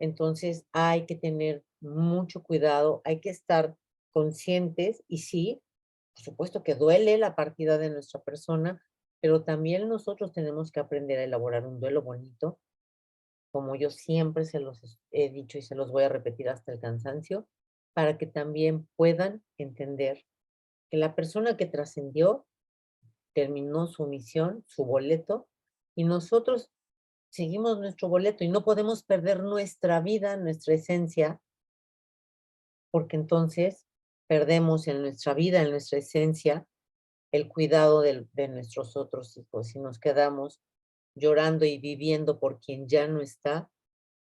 Entonces hay que tener mucho cuidado, hay que estar conscientes y sí, por supuesto que duele la partida de nuestra persona, pero también nosotros tenemos que aprender a elaborar un duelo bonito, como yo siempre se los he dicho y se los voy a repetir hasta el cansancio, para que también puedan entender que la persona que trascendió terminó su misión, su boleto, y nosotros seguimos nuestro boleto y no podemos perder nuestra vida, nuestra esencia, porque entonces perdemos en nuestra vida, en nuestra esencia, el cuidado de nuestros otros hijos y nos quedamos llorando y viviendo por quien ya no está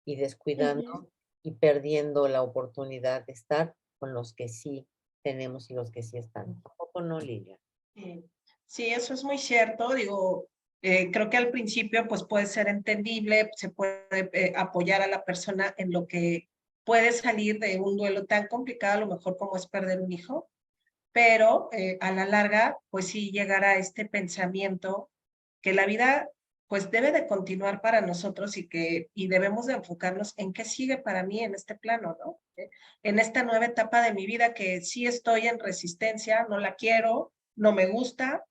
y Ujú. descuidando y perdiendo la oportunidad de estar con los que sí tenemos y los que sí están. Tampoco no, Lilia. Sí, sí, eso es muy cierto. Digo, creo que al principio pues puede ser entendible, se puede apoyar a la persona en lo que puede salir de un duelo tan complicado, a lo mejor como es perder un hijo, pero a la larga pues sí llegar a este pensamiento que la vida pues debe de continuar para nosotros y debemos de enfocarnos en qué sigue para mí en este plano, ¿no? En esta nueva etapa de mi vida que sí estoy en resistencia, no la quiero, no me gusta,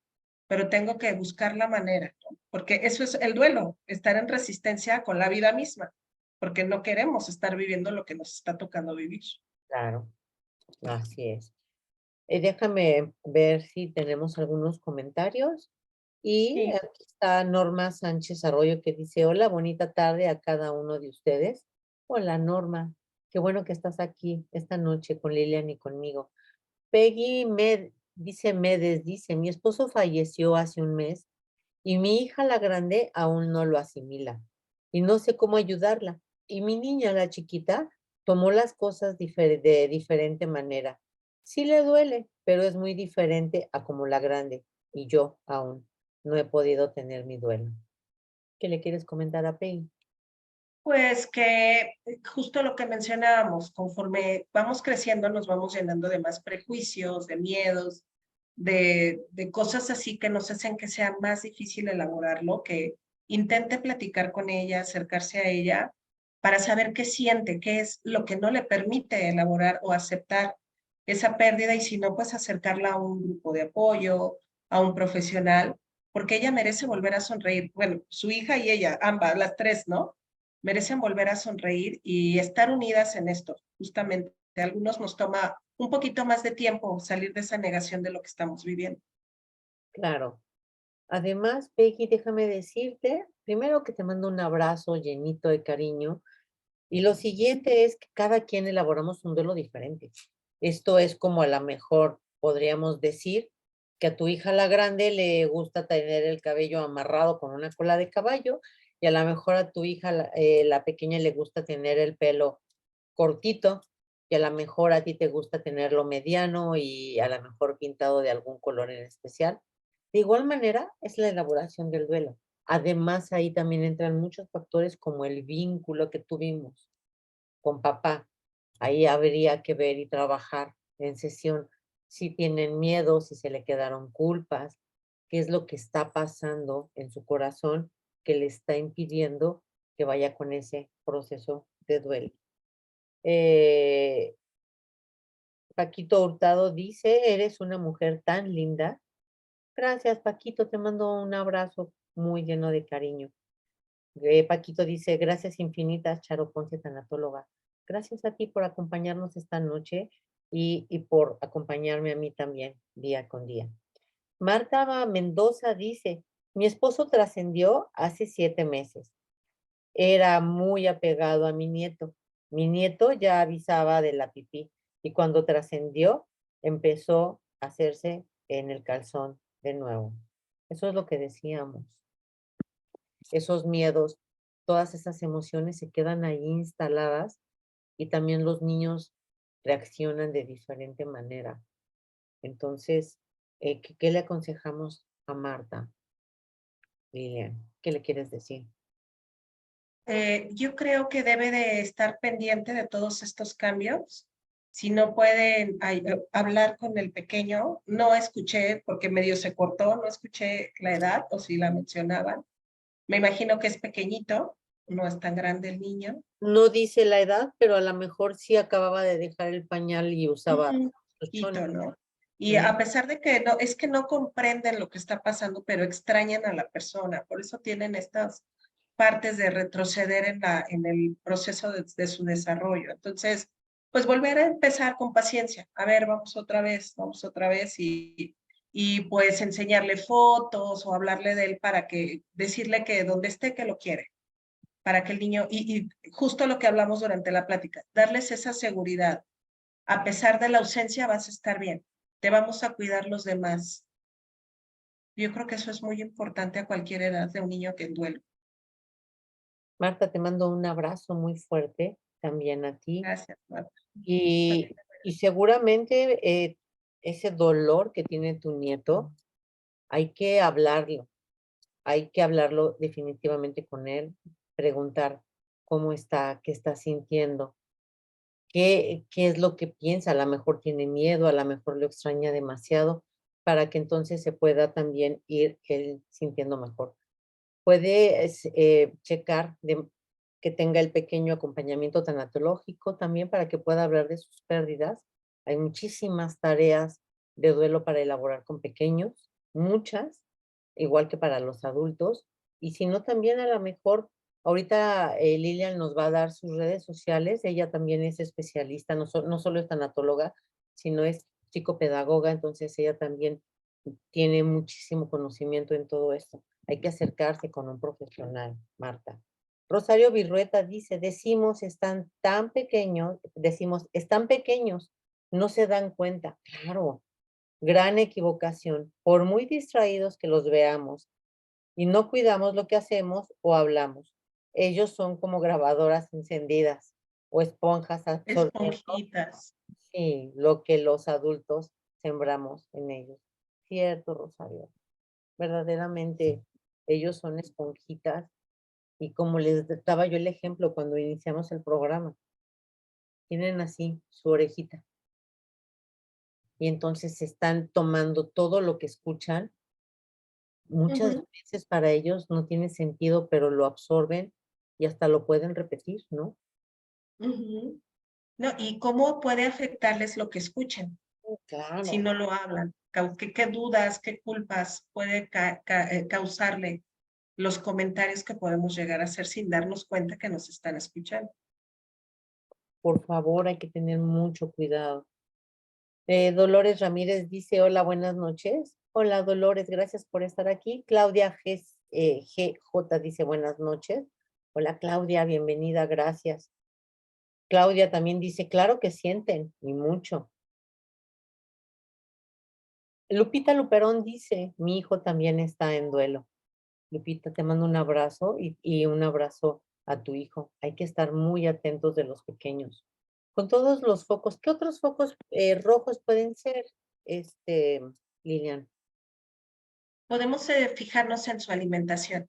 pero tengo que buscar la manera, ¿no? Porque eso es el duelo, estar en resistencia con la vida misma, porque no queremos estar viviendo lo que nos está tocando vivir. Claro, así es. Déjame ver si tenemos algunos comentarios. Y Sí. aquí está Norma Sánchez Arroyo que dice, hola, bonita tarde a cada uno de ustedes. Hola, Norma. Qué bueno que estás aquí esta noche con Lilian y conmigo. Peggy Medes, dice, mi esposo falleció hace un mes y mi hija, la grande, aún no lo asimila y no sé cómo ayudarla. Y mi niña, la chiquita, tomó las cosas de diferente manera. Sí le duele, pero es muy diferente a como la grande y yo aún no he podido tener mi duelo. ¿Qué le quieres comentar a Pei? Pues que justo lo que mencionábamos, conforme vamos creciendo nos vamos llenando de más prejuicios, de miedos, de cosas así que nos hacen que sea más difícil elaborarlo, que intente platicar con ella, acercarse a ella para saber qué siente, qué es lo que no le permite elaborar o aceptar esa pérdida y si no, pues acercarla a un grupo de apoyo, a un profesional, porque ella merece volver a sonreír. Bueno, su hija y ella, ambas, las tres, ¿no? Merecen volver a sonreír y estar unidas en esto. Justamente, a algunos nos toma un poquito más de tiempo salir de esa negación de lo que estamos viviendo. Claro. Además, Peggy, déjame decirte, primero que te mando un abrazo llenito de cariño. Y lo siguiente es que cada quien elaboramos un duelo diferente. Esto es como a lo mejor podríamos decir que a tu hija la grande le gusta tener el cabello amarrado con una cola de caballo y a lo mejor a tu hija la pequeña le gusta tener el pelo cortito y a lo mejor a ti te gusta tenerlo mediano y a lo mejor pintado de algún color en especial. De igual manera es la elaboración del duelo. Además, ahí también entran muchos factores como el vínculo que tuvimos con papá. Ahí habría que ver y trabajar en sesión si tienen miedo, si se le quedaron culpas, qué es lo que está pasando en su corazón que le está impidiendo que vaya con ese proceso de duelo. Eh, Paquito Hurtado dice, eres una mujer tan linda. Gracias, Paquito, te mando un abrazo muy lleno de cariño. Paquito dice, gracias infinitas, Charo Ponce, tanatóloga. Gracias a ti por acompañarnos esta noche y por acompañarme a mí también día con día. Marta Mendoza dice, mi esposo trascendió hace 7 meses. Era muy apegado a mi nieto. Mi nieto ya avisaba de la pipí y cuando trascendió empezó a hacerse en el calzón de nuevo. Eso es lo que decíamos, esos miedos todas esas emociones se quedan ahí instaladas y también los niños reaccionan de diferente manera. Entonces, ¿qué le aconsejamos a Marta, Lilian? ¿Qué le quieres decir? Yo creo que debe de estar pendiente de todos estos cambios. Si no pueden hablar con el pequeño, no escuché, porque medio se cortó, no escuché la edad o si la mencionaban. Me imagino que es pequeñito, no es tan grande el niño. No dice la edad, pero a lo mejor sí acababa de dejar el pañal y usaba los chones. Poquito, ¿no? Y Ujú. a pesar de que no, es que no comprenden lo que está pasando, pero extrañan a la persona. Por eso tienen estas partes de retroceder en el proceso de su desarrollo. Entonces, pues volver a empezar con paciencia. A ver, vamos otra vez y pues enseñarle fotos o hablarle de él para que, decirle que donde esté, que lo quiere, para que el niño, y justo lo que hablamos durante la plática, darles esa seguridad. A pesar de la ausencia, vas a estar bien. Te vamos a cuidar los demás. Yo creo que eso es muy importante a cualquier edad de un niño que en duelo. Marta, te mando un abrazo muy fuerte también a ti. Gracias, Marta. Y seguramente ese dolor que tiene tu nieto, hay que hablarlo. Hay que hablarlo definitivamente con él, preguntar cómo está, qué está sintiendo, qué es lo que piensa. A lo mejor tiene miedo, a lo mejor lo extraña demasiado, para que entonces se pueda también ir él sintiendo mejor. Puede checar que tenga el pequeño acompañamiento tanatológico también para que pueda hablar de sus pérdidas. Hay muchísimas tareas de duelo para elaborar con pequeños, muchas, igual que para los adultos. Y si no, también a lo mejor, ahorita Lilian nos va a dar sus redes sociales. Ella también es especialista, no solo es tanatóloga, sino es psicopedagoga, entonces ella también tiene muchísimo conocimiento en todo esto. Hay que acercarse con un profesional, Marta. Rosario Virrueta dice, decimos, están pequeños, no se dan cuenta. Claro, gran equivocación. Por muy distraídos que los veamos y no cuidamos lo que hacemos o hablamos, ellos son como grabadoras encendidas o esponjas absorbiendo Esponjitas. lo que los adultos sembramos en ellos. Cierto, Rosario. Verdaderamente, ellos son esponjitas y como les daba yo el ejemplo cuando iniciamos el programa, tienen así su orejita y entonces están tomando todo lo que escuchan. Muchas Ujú, veces para ellos no tiene sentido, pero lo absorben y hasta lo pueden repetir, ¿no? ujú. No, ¿y cómo puede afectarles lo que escuchen si Claro. no lo hablan? ¿Qué dudas, qué culpas puede causarle los comentarios que podemos llegar a hacer sin darnos cuenta que nos están escuchando? Por favor, hay que tener mucho cuidado. Dolores Ramírez dice, hola, buenas noches. Hola, Dolores, gracias por estar aquí. Claudia GJ dice, buenas noches. Hola, Claudia, bienvenida, gracias. Claudia también dice, claro que sienten, y mucho. Lupita Luperón dice, mi hijo también está en duelo. Lupita, te mando un abrazo y un abrazo a tu hijo. Hay que estar muy atentos de los pequeños. Con todos los focos, ¿qué otros focos rojos pueden ser, este, Lilian? Podemos fijarnos en su alimentación.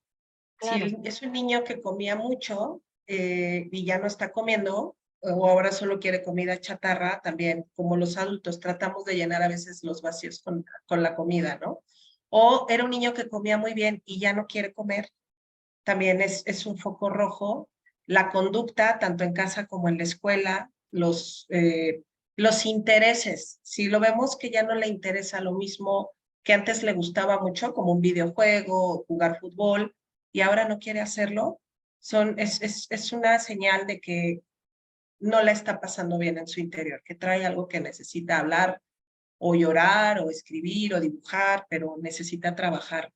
Si Claro, es un niño que comía mucho y ya no está comiendo, o ahora solo quiere comida chatarra, también como los adultos tratamos de llenar a veces los vacíos con la comida, ¿no? O era un niño que comía muy bien y ya no quiere comer, también es un foco rojo. La conducta, tanto en casa como en la escuela, los intereses, si lo vemos que ya no le interesa lo mismo que antes le gustaba mucho, como un videojuego, jugar fútbol, y ahora no quiere hacerlo, es una señal de que no la está pasando bien en su interior, que trae algo que necesita hablar o llorar o escribir o dibujar, pero necesita trabajar.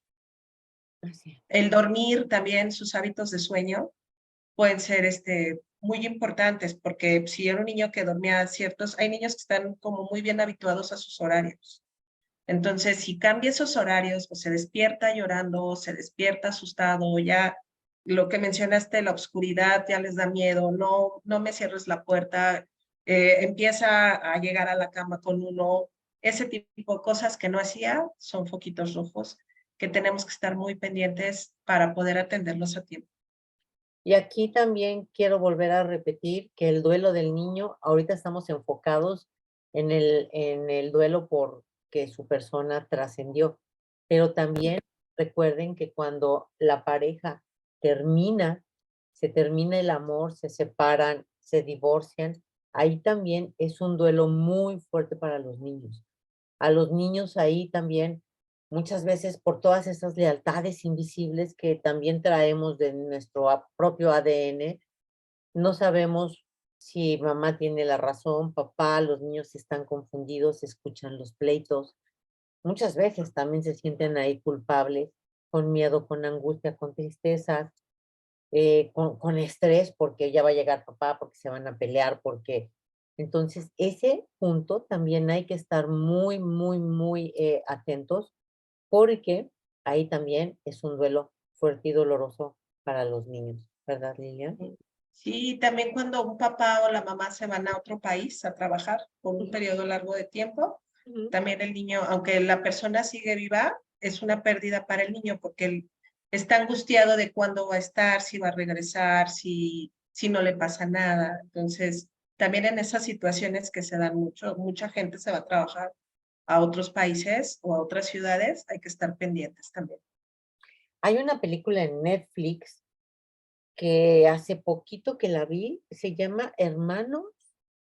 así. El dormir también, sus hábitos de sueño pueden ser muy importantes, porque si era un niño que dormía ciertos, hay niños que están como muy bien habituados a sus horarios. Entonces, si cambia esos horarios o se despierta llorando, o se despierta asustado, o ya lo que mencionaste, la oscuridad ya les da miedo, no, no me cierres la puerta, empieza a llegar a la cama con uno, ese tipo de cosas que no hacía son foquitos rojos que tenemos que estar muy pendientes para poder atenderlos a tiempo. Y aquí también quiero volver a repetir que el duelo del niño, ahorita estamos enfocados en el duelo por que su persona trascendió, pero también recuerden que cuando la pareja termina, se termina el amor, se separan, se divorcian, ahí también es un duelo muy fuerte para los niños. A los niños ahí también, muchas veces por todas esas lealtades invisibles que también traemos de nuestro propio ADN, no sabemos si mamá tiene la razón, papá, los niños están confundidos, escuchan los pleitos. Muchas veces también se sienten ahí culpables, con miedo, con angustia, con tristeza, con estrés porque ya va a llegar papá, porque se van a pelear, porque entonces ese punto también hay que estar muy, muy, muy atentos porque ahí también es un duelo fuerte y doloroso para los niños, ¿verdad, Lilian? Sí, también cuando un papá o la mamá se van a otro país a trabajar por un periodo largo de tiempo, Ujú. también el niño, aunque la persona sigue viva, es una pérdida para el niño porque él está angustiado de cuándo va a estar, si va a regresar, si no le pasa nada. Entonces, también en esas situaciones que se dan mucho, mucha gente se va a trabajar a otros países o a otras ciudades, hay que estar pendientes también. Hay una película en Netflix que hace poquito que la vi, se llama Hermanos,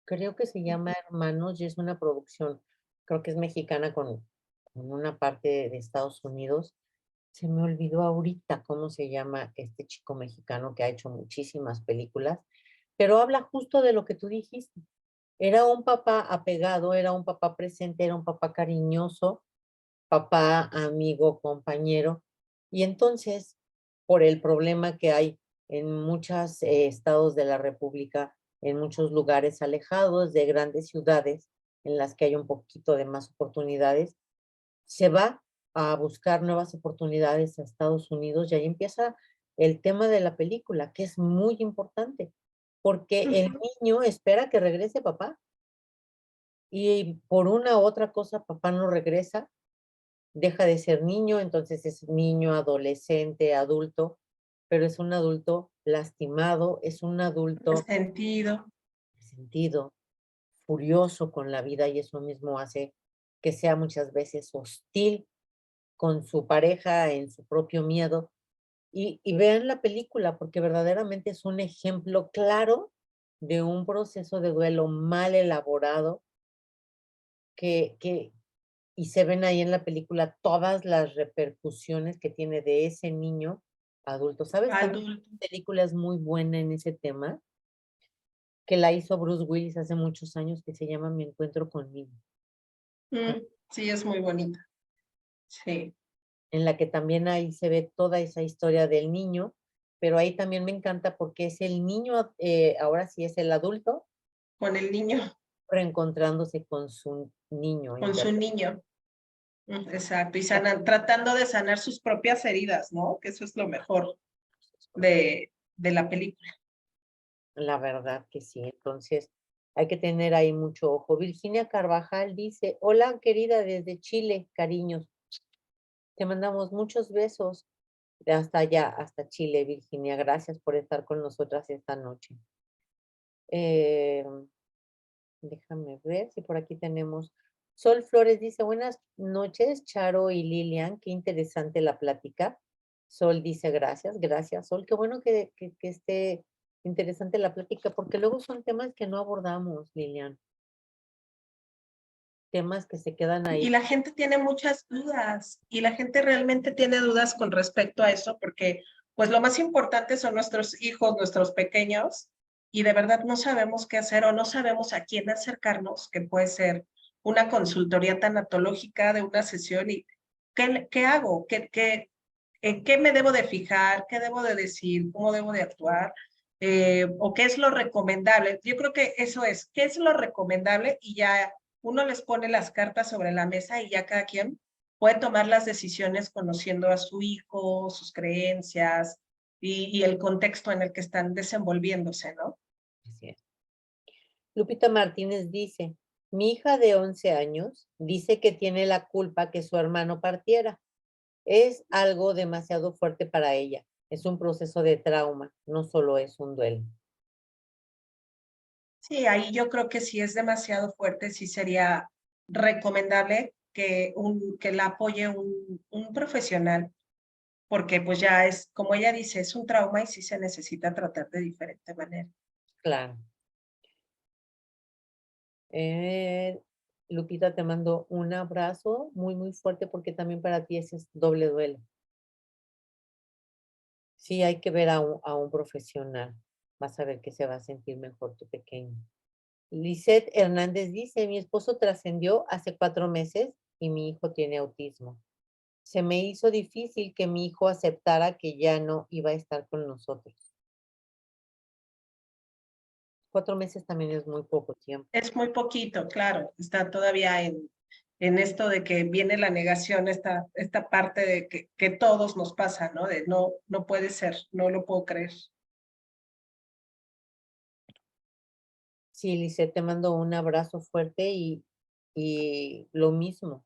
creo que se llama Hermanos y es una producción, creo que es mexicana con una parte de Estados Unidos. Se me olvidó ahorita cómo se llama este chico mexicano que ha hecho muchísimas películas, pero habla justo de lo que tú dijiste. Era un papá apegado, era un papá presente, era un papá cariñoso, papá, amigo, compañero. Y entonces, por el problema que hay en muchos estados de la República, en muchos lugares alejados de grandes ciudades, en las que hay un poquito de más oportunidades, se va a buscar nuevas oportunidades a Estados Unidos y ahí empieza el tema de la película, que es muy importante, porque el Ujú. niño espera que regrese papá y por una u otra cosa papá no regresa, deja de ser niño, entonces es niño, adolescente, adulto, pero es un adulto lastimado, es un adulto Sentido. resentido, furioso con la vida y eso mismo hace que sea muchas veces hostil con su pareja en su propio miedo. Y vean la película porque verdaderamente es un ejemplo claro de un proceso de duelo mal elaborado que, y se ven ahí en la película todas las repercusiones que tiene de ese niño adulto. ¿Sabes? También Adulto. la película es muy buena en ese tema, que la hizo Bruce Willis hace muchos años, que se llama Mi encuentro conmigo, Sí, es muy bonita. Sí, en la que también ahí se ve toda esa historia del niño, pero ahí también me encanta porque es el niño, ahora sí es el adulto, con el niño, reencontrándose con su niño con su interior. niño. Exacto, y tratando de sanar sus propias heridas, ¿no? Que eso es lo mejor de la película. La verdad que sí. Entonces, hay que tener ahí mucho ojo. Virginia Carvajal dice, hola querida desde Chile, cariños. Te mandamos muchos besos de hasta allá, hasta Chile, Virginia. Gracias por estar con nosotras esta noche. Eh, déjame ver si por aquí tenemos. Sol Flores dice, buenas noches, Charo y Lilian. Qué interesante la plática. Sol dice, gracias, gracias, Sol. Qué bueno que esté interesante la plática, porque luego son temas que no abordamos, Lilian. Temas que se quedan Y ahí. la gente tiene muchas dudas, y la gente realmente tiene dudas con respecto a eso, porque pues lo más importante son nuestros hijos, nuestros pequeños, y de verdad no sabemos qué hacer o no sabemos a quién acercarnos, que puede ser una consultoría tanatológica de una sesión y ¿qué hago? ¿En qué me debo de fijar? ¿Qué debo de decir? ¿Cómo debo de actuar? ¿O qué es lo recomendable? Yo creo que eso es, ¿qué es lo recomendable? Y ya uno les pone las cartas sobre la mesa y ya cada quien puede tomar las decisiones conociendo a su hijo, sus creencias, y el contexto en el que están desenvolviéndose, ¿no? Así es. Lupita Martínez dice, mi hija de 11 años dice que tiene la culpa que su hermano partiera. Es algo demasiado fuerte para ella. Es un proceso de trauma, no solo es un duelo. Sí, ahí yo creo que si es demasiado fuerte, sí sería recomendable que la apoye un profesional, porque pues ya es, como ella dice, es un trauma y sí se necesita tratar de diferente manera. Claro. Lupita, te mando un abrazo muy, muy fuerte porque también para ti ese es doble duelo. Sí, hay que ver a un profesional. Vas a ver que se va a sentir mejor tu pequeño. Lisette Hernández dice, mi esposo trascendió hace 4 meses y mi hijo tiene autismo. Se me hizo difícil que mi hijo aceptara que ya no iba a estar con nosotros. 4 meses también es muy poco tiempo. Es muy poquito, claro, está todavía en esto de que viene la negación, esta parte de que todos nos pasa, ¿no? De no, no puede ser, no lo puedo creer. Sí, Lisette, te mando un abrazo fuerte y lo mismo.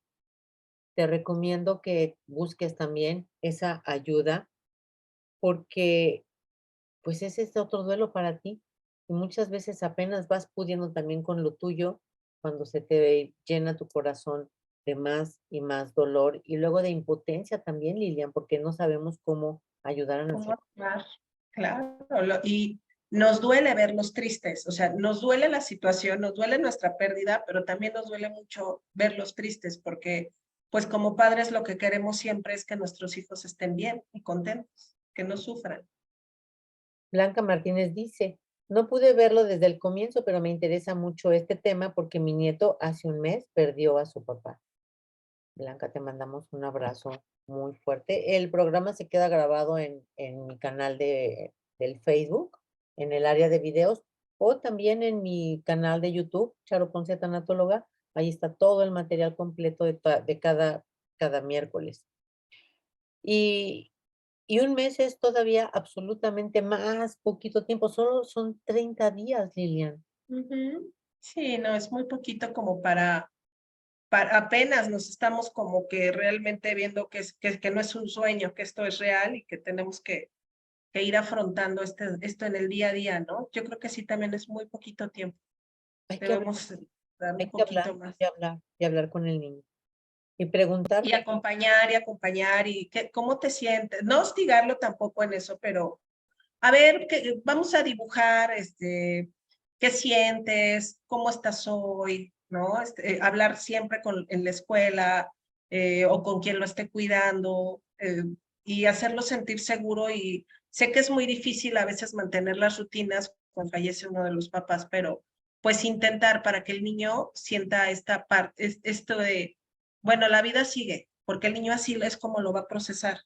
Te recomiendo que busques también esa ayuda porque pues ese es otro duelo para ti. Y muchas veces apenas vas pudiendo también con lo tuyo cuando se te llena tu corazón de más y más dolor y luego de impotencia también, Lilian, porque no sabemos cómo ayudar a ¿Cómo nuestro. actuar? Claro, y nos duele verlos tristes, o sea, nos duele la situación, nos duele nuestra pérdida, pero también nos duele mucho verlos tristes, porque pues como padres lo que queremos siempre es que nuestros hijos estén bien y contentos, que no sufran. Blanca Martínez dice, no pude verlo desde el comienzo, pero me interesa mucho este tema porque mi nieto hace un mes perdió a su papá. Blanca, te mandamos un abrazo muy fuerte. El programa se queda grabado en mi canal del Facebook, en el área de videos, o también en mi canal de YouTube, Charo Ponce Tanatóloga. Ahí está todo el material completo de cada miércoles. Y, y un mes es todavía absolutamente más poquito tiempo, solo son 30 días, Lilian. Ujú. Sí, no, es muy poquito como apenas nos estamos como que realmente viendo que no es un sueño, que esto es real y que tenemos que ir afrontando esto en el día a día, ¿no? Yo creo que sí también es muy poquito tiempo. Hay que hablar, Debemos dar hay un que hablar, poquito más. y hablar con el niño. Y Y preguntarle. acompañar y acompañar cómo te sientes. No hostigarlo tampoco en eso, pero a ver, vamos a dibujar, qué sientes, cómo estás hoy, ¿no? Hablar siempre en la escuela o con quien lo esté cuidando y hacerlo sentir seguro. Y sé que es muy difícil a veces mantener las rutinas cuando fallece uno de los papás, pero pues intentar para que el niño sienta esta parte, esto de, bueno, la vida sigue, porque el niño así es como lo va a procesar.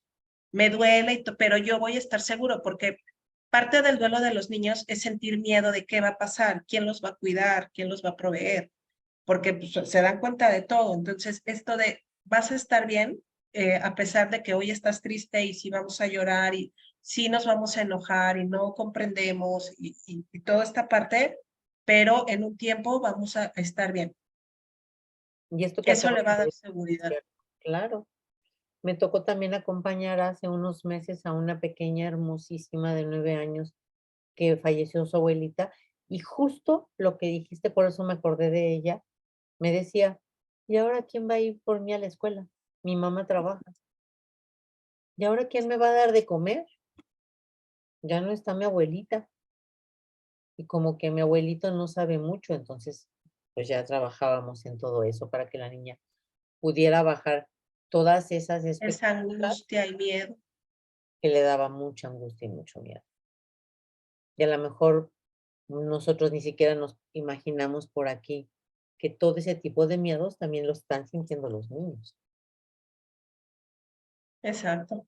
Me duele, pero yo voy a estar seguro porque parte del duelo de los niños es sentir miedo de qué va a pasar, quién los va a cuidar, quién los va a proveer, porque pues, se dan cuenta de todo. Entonces, esto de vas a estar bien, a pesar de que hoy estás triste y sí vamos a llorar y sí nos vamos a enojar y no comprendemos y toda esta parte, pero en un tiempo vamos a estar bien. Y esto que Eso acabas le va a de dar decir, es seguridad. cierto, claro. Me tocó también acompañar hace unos meses a una pequeña hermosísima de 9 años que falleció su abuelita y justo lo que dijiste, por eso me acordé de ella, me decía, ¿y ahora quién va a ir por mí a la escuela? Mi mamá trabaja. ¿Y ahora quién me va a dar de comer? Ya no está mi abuelita. Y como que mi abuelito no sabe mucho, entonces pues ya trabajábamos en todo eso para que la niña pudiera bajar todas esas Esa expectativas angustia y miedo. que le daba mucha angustia y mucho miedo. Y a lo mejor nosotros ni siquiera nos imaginamos por aquí que todo ese tipo de miedos también lo están sintiendo los niños. Exacto.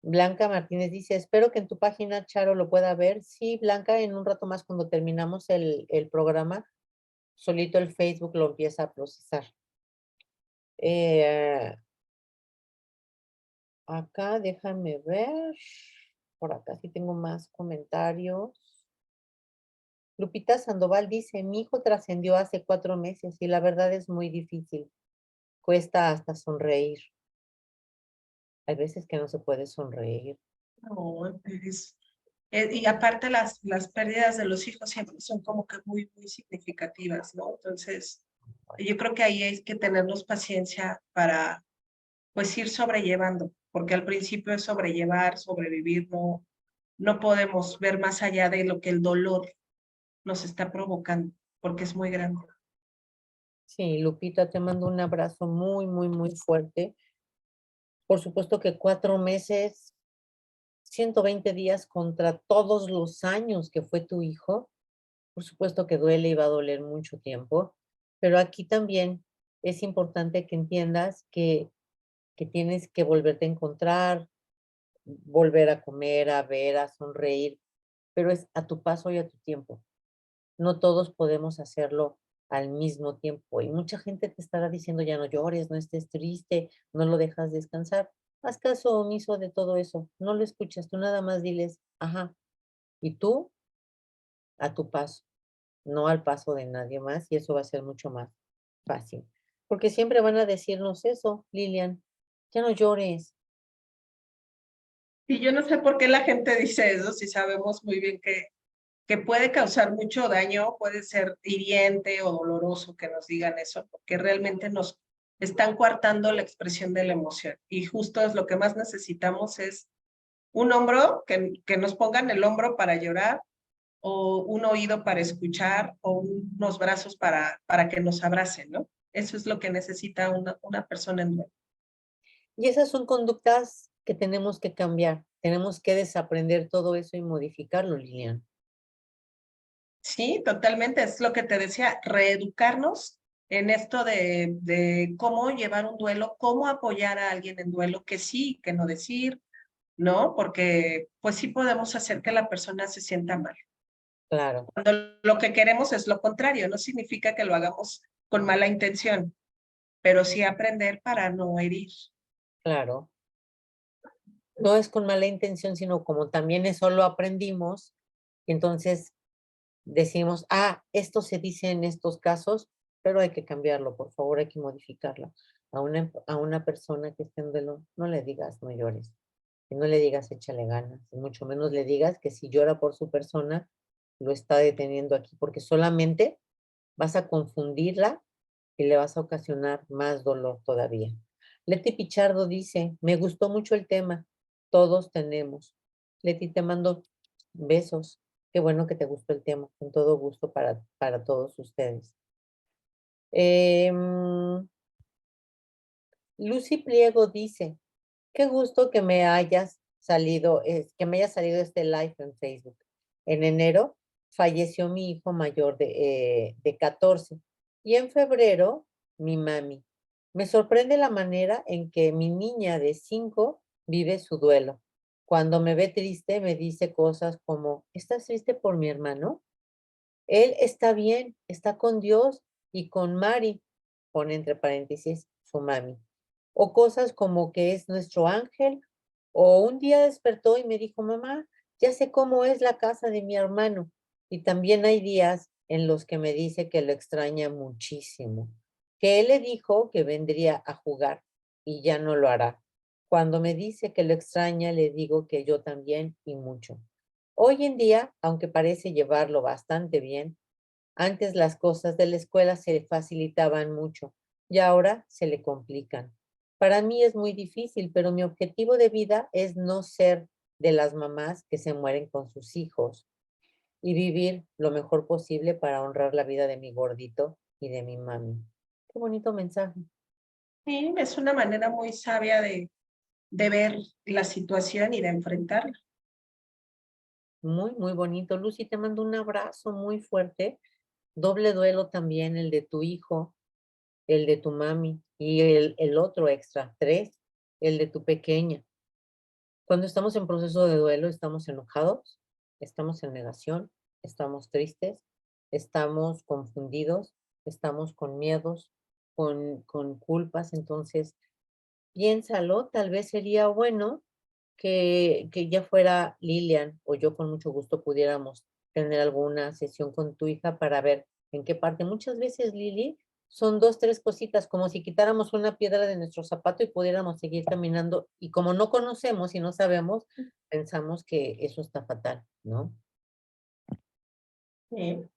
Blanca Martínez dice, espero que en tu página Charo lo pueda ver. Sí, Blanca, en un rato más cuando terminamos el programa, solito el Facebook lo empieza a procesar. Eh, Acá déjame ver. por acá sí tengo más comentarios. Lupita Sandoval dice, mi hijo trascendió hace 4 meses y la verdad es muy difícil. Cuesta hasta sonreír. Hay veces que no se puede sonreír. No, y aparte las pérdidas de los hijos siempre son como que muy significativas, ¿no? Entonces, yo creo que ahí hay que tenernos paciencia para, pues, ir sobrellevando, porque al principio es sobrellevar, sobrevivir, no podemos ver más allá de lo que el dolor nos está provocando, porque es muy grande. Sí, Lupita, te mando un abrazo muy fuerte. Por supuesto que 4 meses, 120 días contra todos los años que fue tu hijo, por supuesto que duele y va a doler mucho tiempo, pero aquí también es importante que entiendas que tienes que volverte a encontrar, volver a comer, a ver, a sonreír, pero es a tu paso y a tu tiempo. No todos podemos hacerlo al mismo tiempo. Y mucha gente te estará diciendo, ya no llores, no estés triste, no lo dejas descansar. Haz caso omiso de todo eso. No lo escuchas, tú nada más diles, ajá. Y tú a tu paso, no al paso de nadie más, y eso va a ser mucho más fácil. Porque siempre van a decirnos eso, Lilian, ya no llores. Y yo no sé por qué la gente dice eso, si sabemos muy bien que puede causar mucho daño, puede ser hiriente o doloroso que nos digan eso, porque realmente nos están coartando la expresión de la emoción. Y justo es lo que más necesitamos es un hombro, que nos pongan el hombro para llorar, o un oído para escuchar, o unos brazos para que nos abracen, ¿no? Eso es lo que necesita una persona en duelo. Y esas son conductas que tenemos que cambiar. Tenemos que desaprender todo eso y modificarlo, Lilian. Sí, totalmente. Es lo que te decía, reeducarnos en esto de cómo llevar un duelo, cómo apoyar a alguien en duelo, que sí, que no decir, ¿no? Porque pues sí podemos hacer que la persona se sienta mal. Claro, Cuando lo que queremos es lo contrario, no significa que lo hagamos con mala intención, pero sí aprender para no herir. claro. No es con mala intención, sino como también eso lo aprendimos, entonces decimos, ah, esto se dice en estos casos, pero hay que cambiarlo, por favor, hay que modificarlo. A una persona que esté en duelo, no le digas no llores, y no le digas échale ganas, y mucho menos le digas que si llora por su persona, lo está deteniendo aquí, porque solamente vas a confundirla y le vas a ocasionar más dolor todavía. Leti Pichardo dice, me gustó mucho el tema, todos tenemos. Leti, te mando besos. Qué bueno que te gustó el tema, con todo gusto para todos ustedes. Em, Lucy Pliego dice, qué gusto que me hayas salido, que me haya salido este live en Facebook. En enero falleció mi hijo mayor de 14 y en febrero mi mami. Me sorprende la manera en que mi niña de 5 vive su duelo. Cuando me ve triste me dice cosas como, ¿estás triste por mi hermano? Él está bien, está con Dios y con Mari, pone entre paréntesis su mami. O cosas como que es nuestro ángel, o un día despertó y me dijo, mamá, ya sé cómo es la casa de mi hermano. Y también hay días en los que me dice que lo extraña muchísimo, que él le dijo que vendría a jugar y ya no lo hará. Cuando me dice que lo extraña, le digo que yo también y mucho. Hoy en día, aunque parece llevarlo bastante bien, antes las cosas de la escuela se le facilitaban mucho y ahora se le complican. Para mí es muy difícil, pero mi objetivo de vida es no ser de las mamás que se mueren con sus hijos y vivir lo mejor posible para honrar la vida de mi gordito y de mi mami. Qué bonito mensaje. Sí, es una manera muy sabia de ver la situación y de enfrentarla. Muy bonito. Lucy, te mando un abrazo muy fuerte. Doble duelo también el de tu hijo, el de tu mami y el otro extra, 3, el de tu pequeña. Cuando estamos en proceso de duelo, estamos enojados, estamos en negación, estamos tristes, estamos confundidos, estamos con miedos, con culpas. Entonces, piénsalo, tal vez sería bueno que ya fuera Lilian o yo con mucho gusto pudiéramos tener alguna sesión con tu hija para ver en qué parte. Muchas veces, Lili, son dos, tres cositas, como si quitáramos una piedra de nuestro zapato y pudiéramos seguir caminando. Y como no conocemos y no sabemos, pensamos que eso está fatal, ¿no? Sí.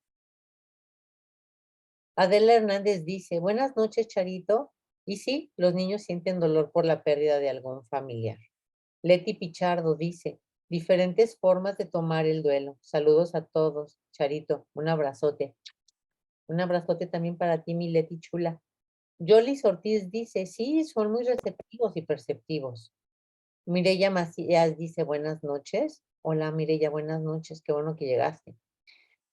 Adela Hernández dice, buenas noches, Charito. Y sí, los niños sienten dolor por la pérdida de algún familiar. Leti Pichardo dice, diferentes formas de tomar el duelo. Saludos a todos. Charito, un abrazote. Un abrazote también para ti, mi Leti chula. Yolis Ortiz dice, sí, son muy receptivos y perceptivos. Mireya Macías dice, buenas noches. Hola, Mireya, buenas noches. Qué bueno que llegaste.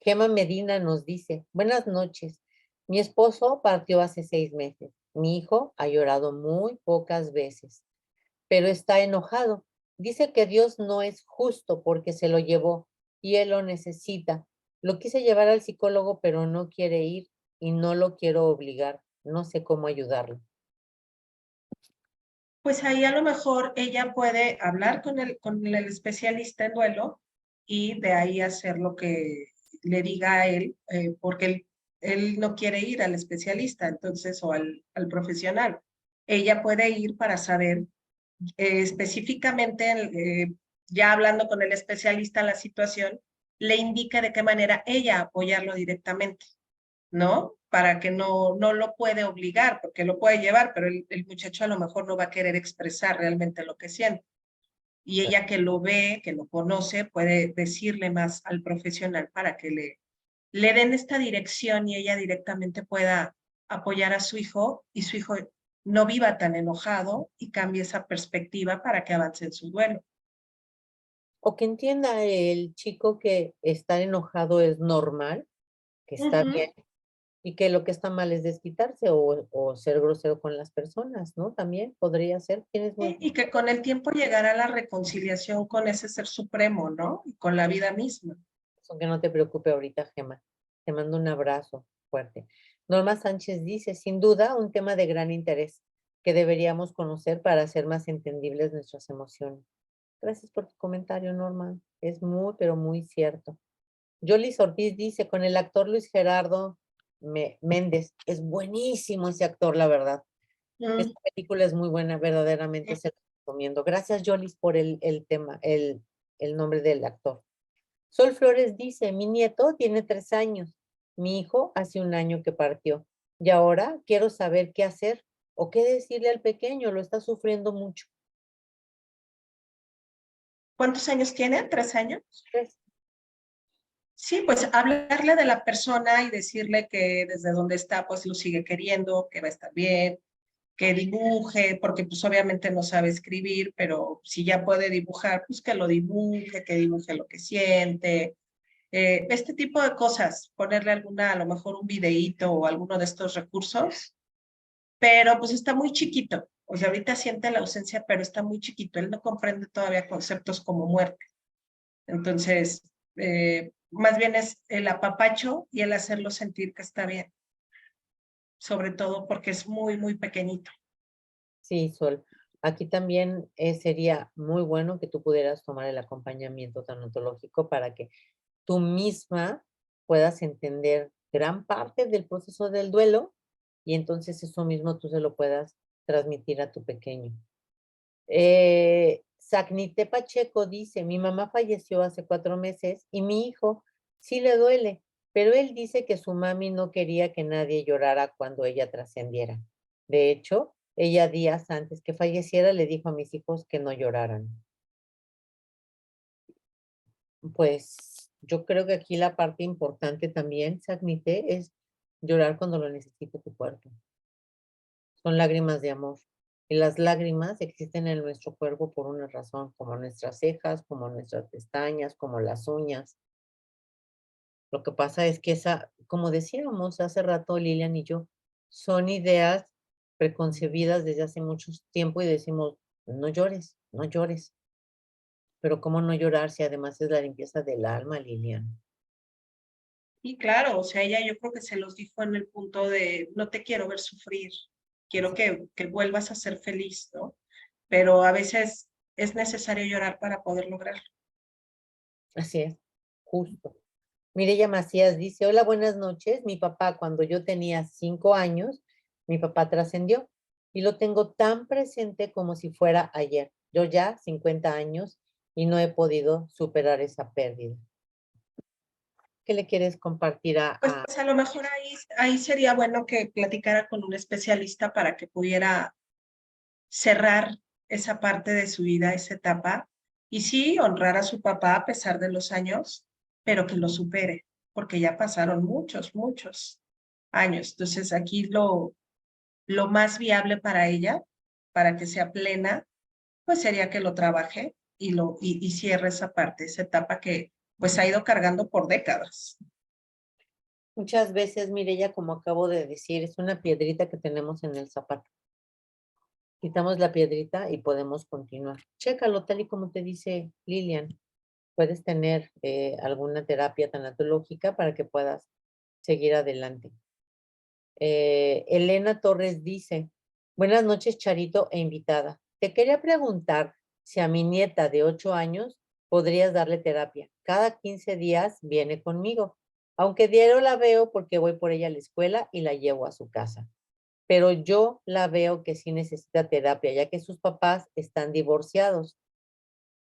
Gema Medina nos dice, buenas noches. Mi esposo partió hace 6 meses. Mi hijo ha llorado muy pocas veces, pero está enojado. Dice que Dios no es justo porque se lo llevó y él lo necesita. Lo quise llevar al psicólogo, pero no quiere ir y no lo quiero obligar. No sé cómo ayudarlo. Pues ahí a lo mejor ella puede hablar con el especialista en duelo y de ahí hacer lo que le diga a él, porque él no quiere ir al especialista, entonces, o al profesional. Ella puede ir para saber específicamente, ya hablando con el especialista la situación, le indica de qué manera ella apoyarlo directamente. ¿No? Para que no lo puede obligar, porque lo puede llevar, pero el muchacho a lo mejor no va a querer expresar realmente lo que siente. Y ella que lo ve, que lo conoce, puede decirle más al profesional para que le den esta dirección y ella directamente pueda apoyar a su hijo y su hijo no viva tan enojado y cambie esa perspectiva para que avance en su duelo. O que entienda el chico que estar enojado es normal, que está bien, y que lo que está mal es desquitarse o ser grosero con las personas, ¿no? También podría ser. Tienes muy... Y que con el tiempo llegará la reconciliación con ese ser supremo, ¿no? Y con la vida misma. Que no te preocupe ahorita, Gemma. Te mando un abrazo fuerte. Norma Sánchez dice, sin duda, un tema de gran interés que deberíamos conocer para hacer más entendibles nuestras emociones. Gracias por tu comentario, Norma. Es muy, pero muy cierto. Yolis Ortiz dice, con el actor Luis Gerardo Méndez, es buenísimo ese actor, la verdad. Mm. Esta película es muy buena, verdaderamente se la recomiendo. Gracias, Yolis, por el tema, el nombre del actor. Sol Flores dice, mi nieto tiene 3 años, mi hijo hace un año que partió y ahora quiero saber qué hacer o qué decirle al pequeño, lo está sufriendo mucho. ¿Cuántos años tiene? ¿3 años? Pues, Sí, pues hablarle de la persona y decirle que desde donde está, pues lo sigue queriendo, que va a estar bien, que dibuje, porque pues obviamente no sabe escribir, pero si ya puede dibujar, pues que dibuje lo que siente, este tipo de cosas, ponerle alguna, a lo mejor un videíto o alguno de estos recursos, pero pues está muy chiquito, o sea, ahorita siente la ausencia, pero está muy chiquito, él no comprende todavía conceptos como muerte, entonces, más bien es el apapacho y el hacerlo sentir que está bien, sobre todo porque es muy, muy pequeñito. sí, Sol. Aquí también sería muy bueno que tú pudieras tomar el acompañamiento tanatológico para que tú misma puedas entender gran parte del proceso del duelo y entonces eso mismo tú se lo puedas transmitir a tu pequeño. Sacnite Pacheco dice, mi mamá falleció hace 4 meses y mi hijo sí le duele, pero él dice que su mami no quería que nadie llorara cuando ella trascendiera. De hecho, ella días antes que falleciera le dijo a mis hijos que no lloraran. Pues yo creo que aquí la parte importante también, Sacnite, es llorar cuando lo necesite tu cuerpo. Son lágrimas de amor. Y las lágrimas existen en nuestro cuerpo por una razón, como nuestras cejas, como nuestras pestañas, como las uñas. Lo que pasa es que como decíamos hace rato Lilian y yo, son ideas preconcebidas desde hace mucho tiempo y decimos, no llores, no llores. Pero ¿cómo no llorar si además es la limpieza del alma, Lilian? Y claro, o sea, ella yo creo que se los dijo en el punto de, no te quiero ver sufrir, quiero que vuelvas a ser feliz, ¿no? Pero a veces es necesario llorar para poder lograrlo. Así es, justo. Mireya Macías dice, hola, buenas noches. Mi papá, cuando yo tenía 5 años, mi papá trascendió y lo tengo tan presente como si fuera ayer. Yo ya 50 años y no he podido superar esa pérdida. ¿Qué le quieres compartir Pues a lo mejor ahí sería bueno que platicara con un especialista para que pudiera cerrar esa parte de su vida, esa etapa, y sí honrar a su papá a pesar de los años, pero que lo supere, porque ya pasaron muchos, muchos años. Entonces aquí lo más viable para ella, para que sea plena, pues sería que lo trabaje y cierre esa parte, esa etapa que pues ha ido cargando por décadas? Muchas veces, Mireya, como acabo de decir, es una piedrita que tenemos en el zapato. Quitamos la piedrita y podemos continuar. Chécalo, tal y como te dice Lilian. Puedes tener alguna terapia tanatológica para que puedas seguir adelante. Elena Torres dice, buenas noches, Charito e invitada. Te quería preguntar si a mi nieta de 8 años podrías darle terapia. Cada 15 días viene conmigo, aunque diario la veo porque voy por ella a la escuela y la llevo a su casa. Pero yo la veo que sí necesita terapia, ya que sus papás están divorciados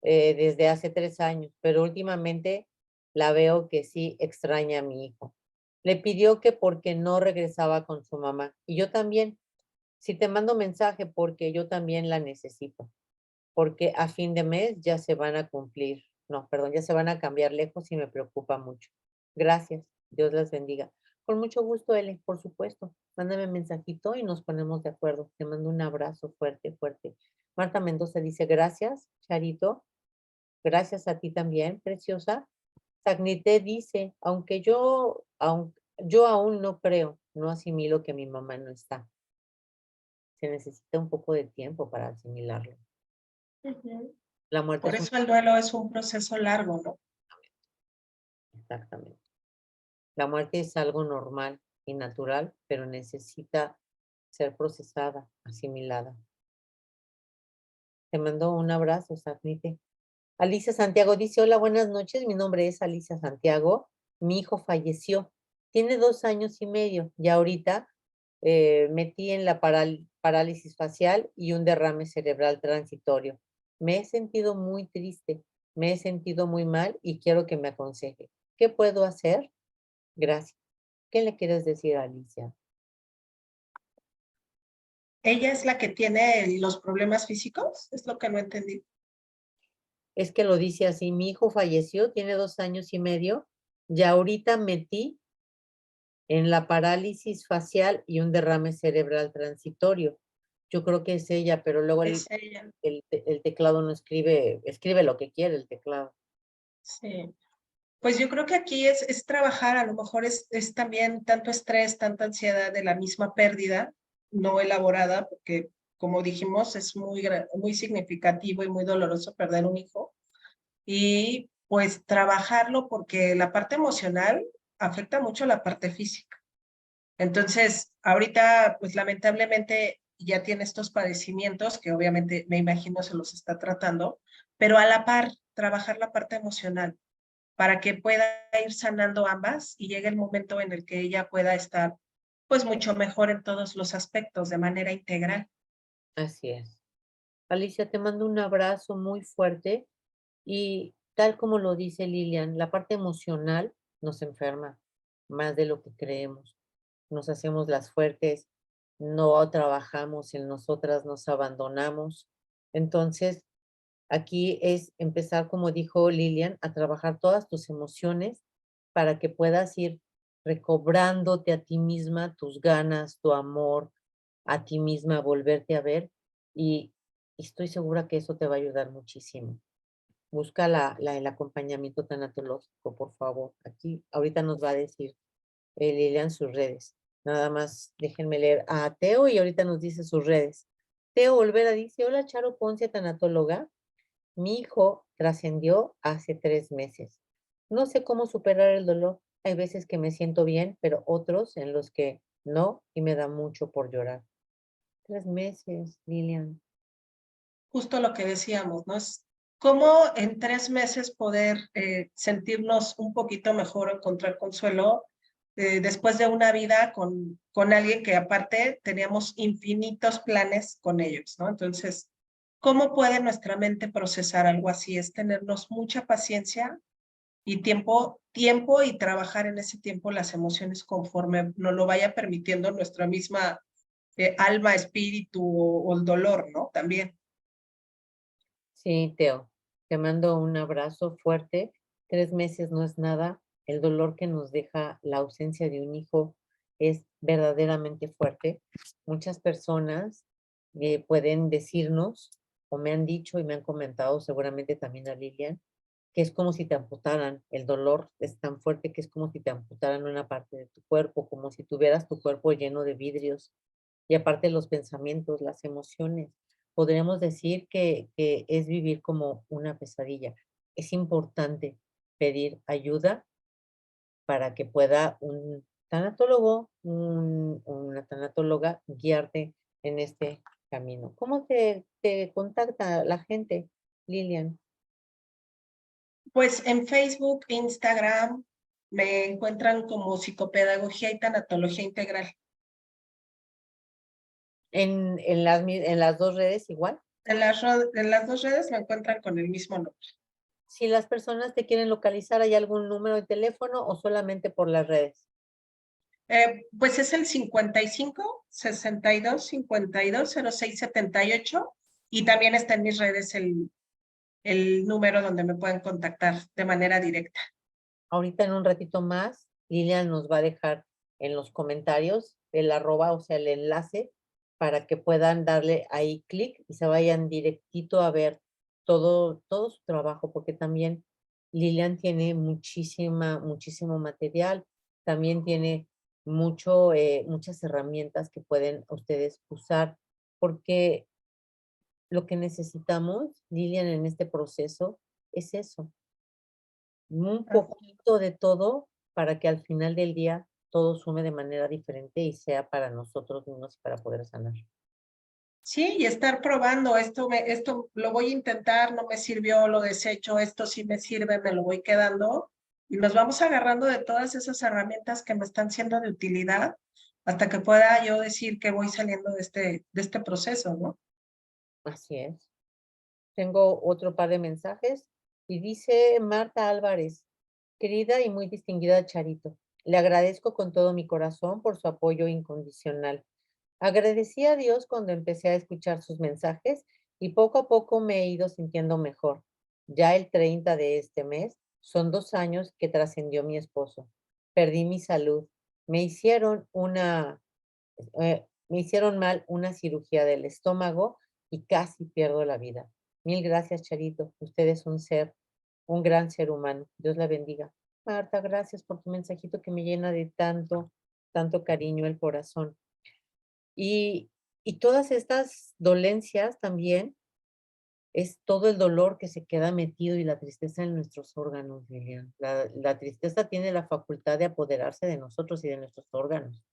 desde hace 3 años, pero últimamente la veo que sí extraña a mi hijo. Le pidió que porque no regresaba con su mamá. Y yo también, si te mando mensaje porque yo también la necesito, porque a fin de mes ya se van a cumplir, no, perdón, ya se van a cambiar lejos y me preocupa mucho. Gracias, Dios las bendiga. Con mucho gusto, Ele, por supuesto. Mándame mensajito y nos ponemos de acuerdo. Te mando un abrazo fuerte, fuerte. Marta Mendoza dice, gracias, Charito. Gracias a ti también, preciosa. Sagnité dice, yo aún no creo, no asimilo que mi mamá no está. Se necesita un poco de tiempo para asimilarlo. Ujú. La muerte Por es un... eso el duelo es un proceso largo, ¿no? Exactamente. La muerte es algo normal y natural, pero necesita ser procesada, asimilada. Te mando un abrazo, Sagnite. Alicia Santiago dice, hola, buenas noches, mi nombre es Alicia Santiago, mi hijo falleció, tiene 2 años y medio y ahorita metí en la parálisis facial y un derrame cerebral transitorio. Me he sentido muy triste, me he sentido muy mal y quiero que me aconseje. ¿Qué puedo hacer? Gracias. ¿Qué le quieres decir a Alicia? Ella es la que tiene los problemas físicos, es lo que no entendí. Es que lo dice así, mi hijo falleció, tiene 2 años y medio y ahorita metí en la parálisis facial y un derrame cerebral transitorio. Yo creo que es ella, pero luego Es ella. el teclado no escribe lo que quiere el teclado. Sí. Pues yo creo que aquí es trabajar, a lo mejor es también tanto estrés, tanta ansiedad de la misma pérdida no elaborada, porque como dijimos, es muy significativo y muy doloroso perder un hijo. Y pues trabajarlo porque la parte emocional afecta mucho la parte física. Entonces, ahorita, pues lamentablemente ya tiene estos padecimientos que obviamente me imagino se los está tratando, pero a la par, trabajar la parte emocional para que pueda ir sanando ambas y llegue el momento en el que ella pueda estar pues mucho mejor en todos los aspectos de manera integral. Así es. Alicia, te mando un abrazo muy fuerte y tal como lo dice Lilian, la parte emocional nos enferma más de lo que creemos. Nos hacemos las fuertes, no trabajamos en nosotras, nos abandonamos. Entonces, aquí es empezar, como dijo Lilian, a trabajar todas tus emociones para que puedas ir recobrándote a ti misma, tus ganas, tu amor, a ti misma, volverte a ver y estoy segura que eso te va a ayudar muchísimo. Busca el acompañamiento tanatológico, por favor. Aquí, ahorita nos va a decir Lilian sus redes. Nada más déjenme leer a Teo y ahorita nos dice sus redes. Teo Olvera dice, hola Charo Ponce, tanatóloga. Mi hijo trascendió hace 3 meses. No sé cómo superar el dolor. Hay veces que me siento bien, pero otros en los que no y me da mucho por llorar. 3 meses, Lilian. justo lo que decíamos, ¿no? Es cómo en 3 meses poder sentirnos un poquito mejor, encontrar consuelo después de una vida con alguien que aparte teníamos infinitos planes con ellos, ¿no? Entonces, ¿cómo puede nuestra mente procesar algo así? Es tenernos mucha paciencia y tiempo y trabajar en ese tiempo las emociones conforme nos lo vaya permitiendo nuestra misma alma, espíritu o el dolor, ¿no? También. Sí, Teo, te mando un abrazo fuerte. 3 meses no es nada. El dolor que nos deja la ausencia de un hijo es verdaderamente fuerte. Muchas personas pueden decirnos, o me han dicho y me han comentado, seguramente también a Lilian, que es como si te amputaran. El dolor es tan fuerte que es como si te amputaran una parte de tu cuerpo, como si tuvieras tu cuerpo lleno de vidrios. Y aparte los pensamientos, las emociones. Podríamos decir que es vivir como una pesadilla. Es importante pedir ayuda para que pueda un tanatólogo, una tanatóloga guiarte en este camino. ¿Cómo te contacta la gente, Lilian? Pues en Facebook, Instagram, me encuentran como psicopedagogía y tanatología integral. En las dos redes igual. En las dos redes me encuentran con el mismo nombre. Si las personas te quieren localizar, ¿hay algún número de teléfono o solamente por las redes? Pues es el 55 62 52 06 78 y también está en mis redes el número donde me pueden contactar de manera directa. Ahorita en un ratito más, Lilian nos va a dejar en los comentarios el arroba, o sea, el enlace, para que puedan darle ahí clic y se vayan directito a ver todo su trabajo, porque también Lilian tiene muchísimo material, también tiene muchas herramientas que pueden ustedes usar, porque lo que necesitamos, Lilian, en este proceso es eso, un poquito de todo para que al final del día todo sume de manera diferente y sea para nosotros mismos y para poder sanar. Sí, y estar probando, esto lo voy a intentar, no me sirvió, lo desecho, esto sí me sirve, me lo voy quedando, y nos vamos agarrando de todas esas herramientas que me están siendo de utilidad hasta que pueda yo decir que voy saliendo de este proceso, ¿no? Así es. Tengo otro par de mensajes y dice Marta Álvarez, querida y muy distinguida Charito, le agradezco con todo mi corazón por su apoyo incondicional. Agradecí a Dios cuando empecé a escuchar sus mensajes y poco a poco me he ido sintiendo mejor. Ya el 30 de este mes son 2 años que trascendió mi esposo. Perdí mi salud. Me hicieron me hicieron mal una cirugía del estómago y casi pierdo la vida. Mil gracias, Charito. Usted es un gran ser humano. Dios la bendiga. Marta, gracias por tu mensajito que me llena de tanto cariño el corazón. Y, y todas estas dolencias también es todo el dolor que se queda metido y la tristeza en nuestros órganos, Lilian. La tristeza tiene la facultad de apoderarse de nosotros y de nuestros órganos.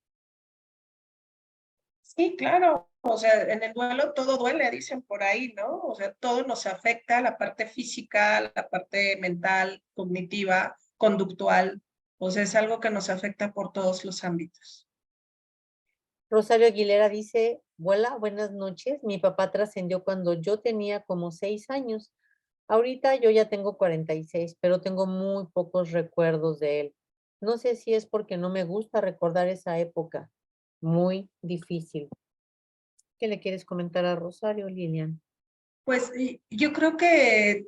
Sí, claro, o sea, en el duelo todo duele, dicen por ahí, ¿no? O sea, todo nos afecta, la parte física, la parte mental, cognitiva, conductual, o sea, es algo que nos afecta por todos los ámbitos. Rosario Aguilera dice, hola, buenas noches. Mi papá trascendió cuando yo tenía como 6 años. Ahorita yo ya tengo 46, pero tengo muy pocos recuerdos de él. No sé si es porque no me gusta recordar esa época. Muy difícil. ¿Qué le quieres comentar a Rosario, Lilian? Pues yo creo que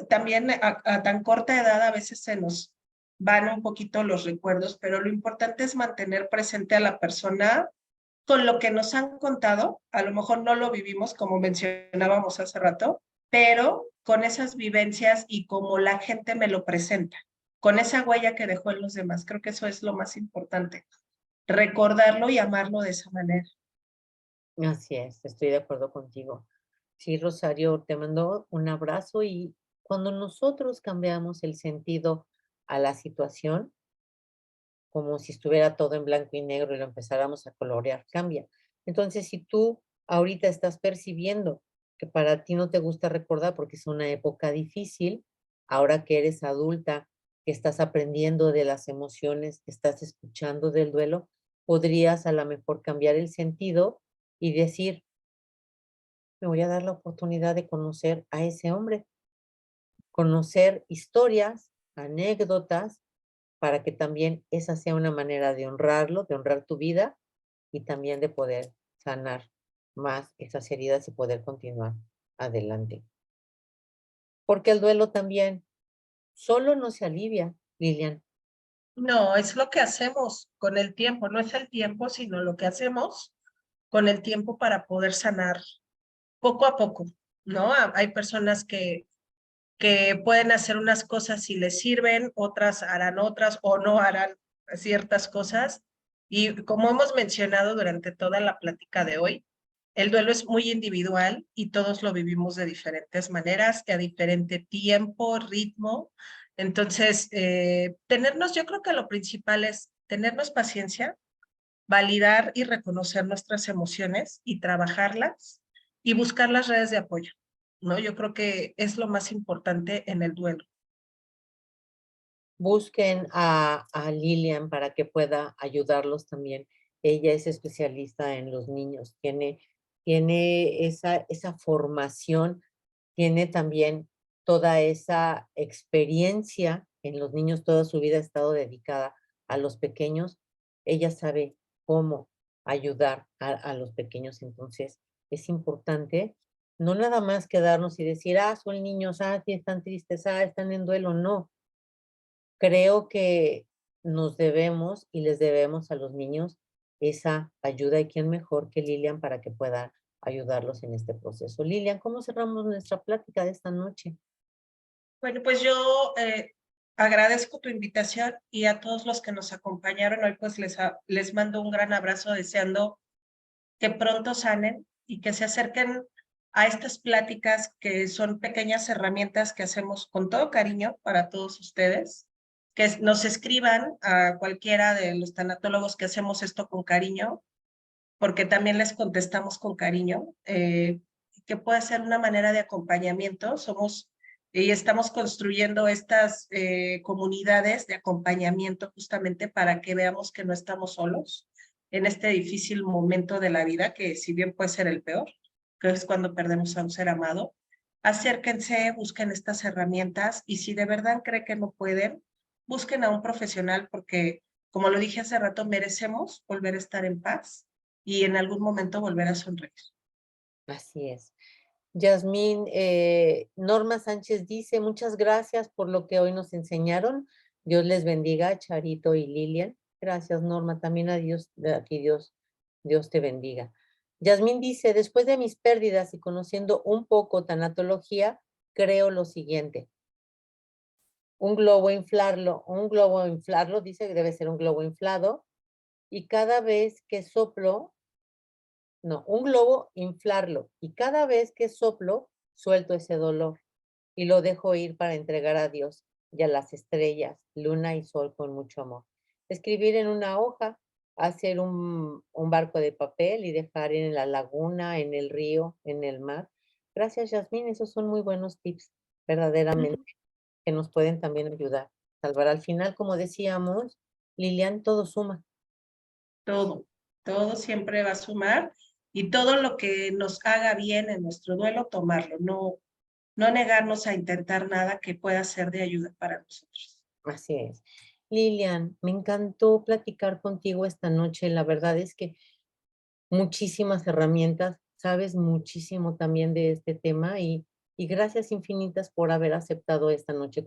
también a tan corta edad a veces se nos van un poquito los recuerdos, pero lo importante es mantener presente a la persona con lo que nos han contado. A lo mejor no lo vivimos como mencionábamos hace rato, pero con esas vivencias y como la gente me lo presenta, con esa huella que dejó en los demás. Creo que eso es lo más importante, recordarlo y amarlo de esa manera. Así es, estoy de acuerdo contigo. Sí, Rosario, te mando un abrazo y cuando nosotros cambiamos el sentido a la situación, como si estuviera todo en blanco y negro y lo empezáramos a colorear, cambia. Entonces, si tú ahorita estás percibiendo que para ti no te gusta recordar porque es una época difícil, ahora que eres adulta, que estás aprendiendo de las emociones, que estás escuchando del duelo, podrías a lo mejor cambiar el sentido y decir, me voy a dar la oportunidad de conocer a ese hombre, conocer historias, anécdotas, para que también esa sea una manera de honrarlo, de honrar tu vida y también de poder sanar más esas heridas y poder continuar adelante. Porque el duelo también solo no se alivia, Lilian. No, es lo que hacemos con el tiempo, no es el tiempo, sino lo que hacemos con el tiempo para poder sanar poco a poco, ¿no? Hay personas que pueden hacer unas cosas y les sirven, otras harán otras o no harán ciertas cosas. Y como hemos mencionado durante toda la plática de hoy, el duelo es muy individual y todos lo vivimos de diferentes maneras, a diferente tiempo, ritmo. Entonces, yo creo que lo principal es tenernos paciencia, validar y reconocer nuestras emociones y trabajarlas y buscar las redes de apoyo, ¿no? Yo creo que es lo más importante en el duelo. Busquen a Lilian para que pueda ayudarlos también. Ella es especialista en los niños, tiene esa formación, tiene también toda esa experiencia en los niños, toda su vida ha estado dedicada a los pequeños. Ella sabe cómo ayudar a los pequeños, entonces es importante no nada más quedarnos y decir, son niños, sí están tristes, están en duelo, no. Creo que nos debemos y les debemos a los niños esa ayuda y quién mejor que Lilian para que pueda ayudarlos en este proceso. Lilian, ¿cómo cerramos nuestra plática de esta noche? Bueno, pues yo agradezco tu invitación y a todos los que nos acompañaron hoy, pues les mando un gran abrazo deseando que pronto sanen y que se acerquen a estas pláticas que son pequeñas herramientas que hacemos con todo cariño para todos ustedes, que nos escriban a cualquiera de los tanatólogos que hacemos esto con cariño, porque también les contestamos con cariño, que puede ser una manera de acompañamiento. Somos y estamos construyendo estas comunidades de acompañamiento justamente para que veamos que no estamos solos en este difícil momento de la vida, que si bien puede ser el peor, que es cuando perdemos a un ser amado. Acérquense, busquen estas herramientas y si de verdad creen que no pueden, busquen a un profesional porque, como lo dije hace rato, merecemos volver a estar en paz y en algún momento volver a sonreír. Así es. Yasmín, Norma Sánchez dice, muchas gracias por lo que hoy nos enseñaron. Dios les bendiga, Charito y Lilian. Gracias, Norma. También a Dios, aquí Dios te bendiga. Yasmín dice, después de mis pérdidas y conociendo un poco tanatología, creo lo siguiente. Un globo inflarlo, dice que debe ser un globo inflado, y cada vez que soplo, no, un globo, inflarlo. Y cada vez que soplo, suelto ese dolor y lo dejo ir para entregar a Dios y a las estrellas, luna y sol con mucho amor. Escribir en una hoja, hacer un barco de papel y dejar en la laguna, en el río, en el mar. Gracias, Yasmín. Esos son muy buenos tips, verdaderamente, que nos pueden también ayudar. Salvar al final, como decíamos, Lilian, todo suma. Todo, todo siempre va a sumar y todo lo que nos haga bien en nuestro duelo, tomarlo, no negarnos a intentar nada que pueda ser de ayuda para nosotros. Así es. Lilian, me encantó platicar contigo esta noche. La verdad es que muchísimas herramientas, sabes muchísimo también de este tema y gracias infinitas por haber aceptado esta noche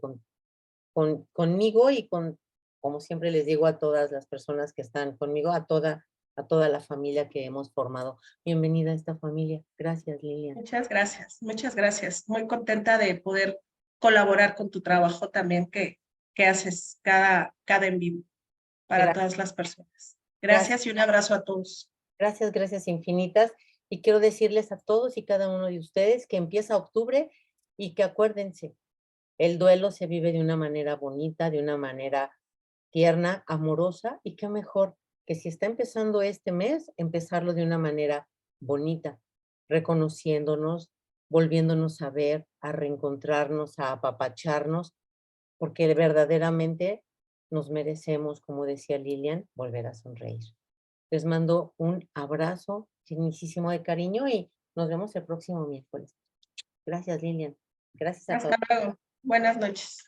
conmigo y como siempre les digo a todas las personas que están conmigo, a toda la familia que hemos formado. Bienvenida a esta familia. Gracias, Lilian. Muchas gracias, muchas gracias. Muy contenta de poder colaborar con tu trabajo también que haces cada en vivo para Gracias, todas las personas. gracias, Gracias y un abrazo a todos. gracias infinitas. Y quiero decirles a todos y cada uno de ustedes que empieza octubre y que acuérdense, el duelo se vive de una manera bonita, de una manera tierna, amorosa, y qué mejor que si está empezando este mes, empezarlo de una manera bonita, reconociéndonos, volviéndonos a ver, a reencontrarnos, a apapacharnos, porque verdaderamente nos merecemos, como decía Lilian, volver a sonreír. Les mando un abrazo llenísimo de cariño y nos vemos el próximo miércoles. Gracias, Lilian. Gracias a todos. Hasta luego. Buenas noches.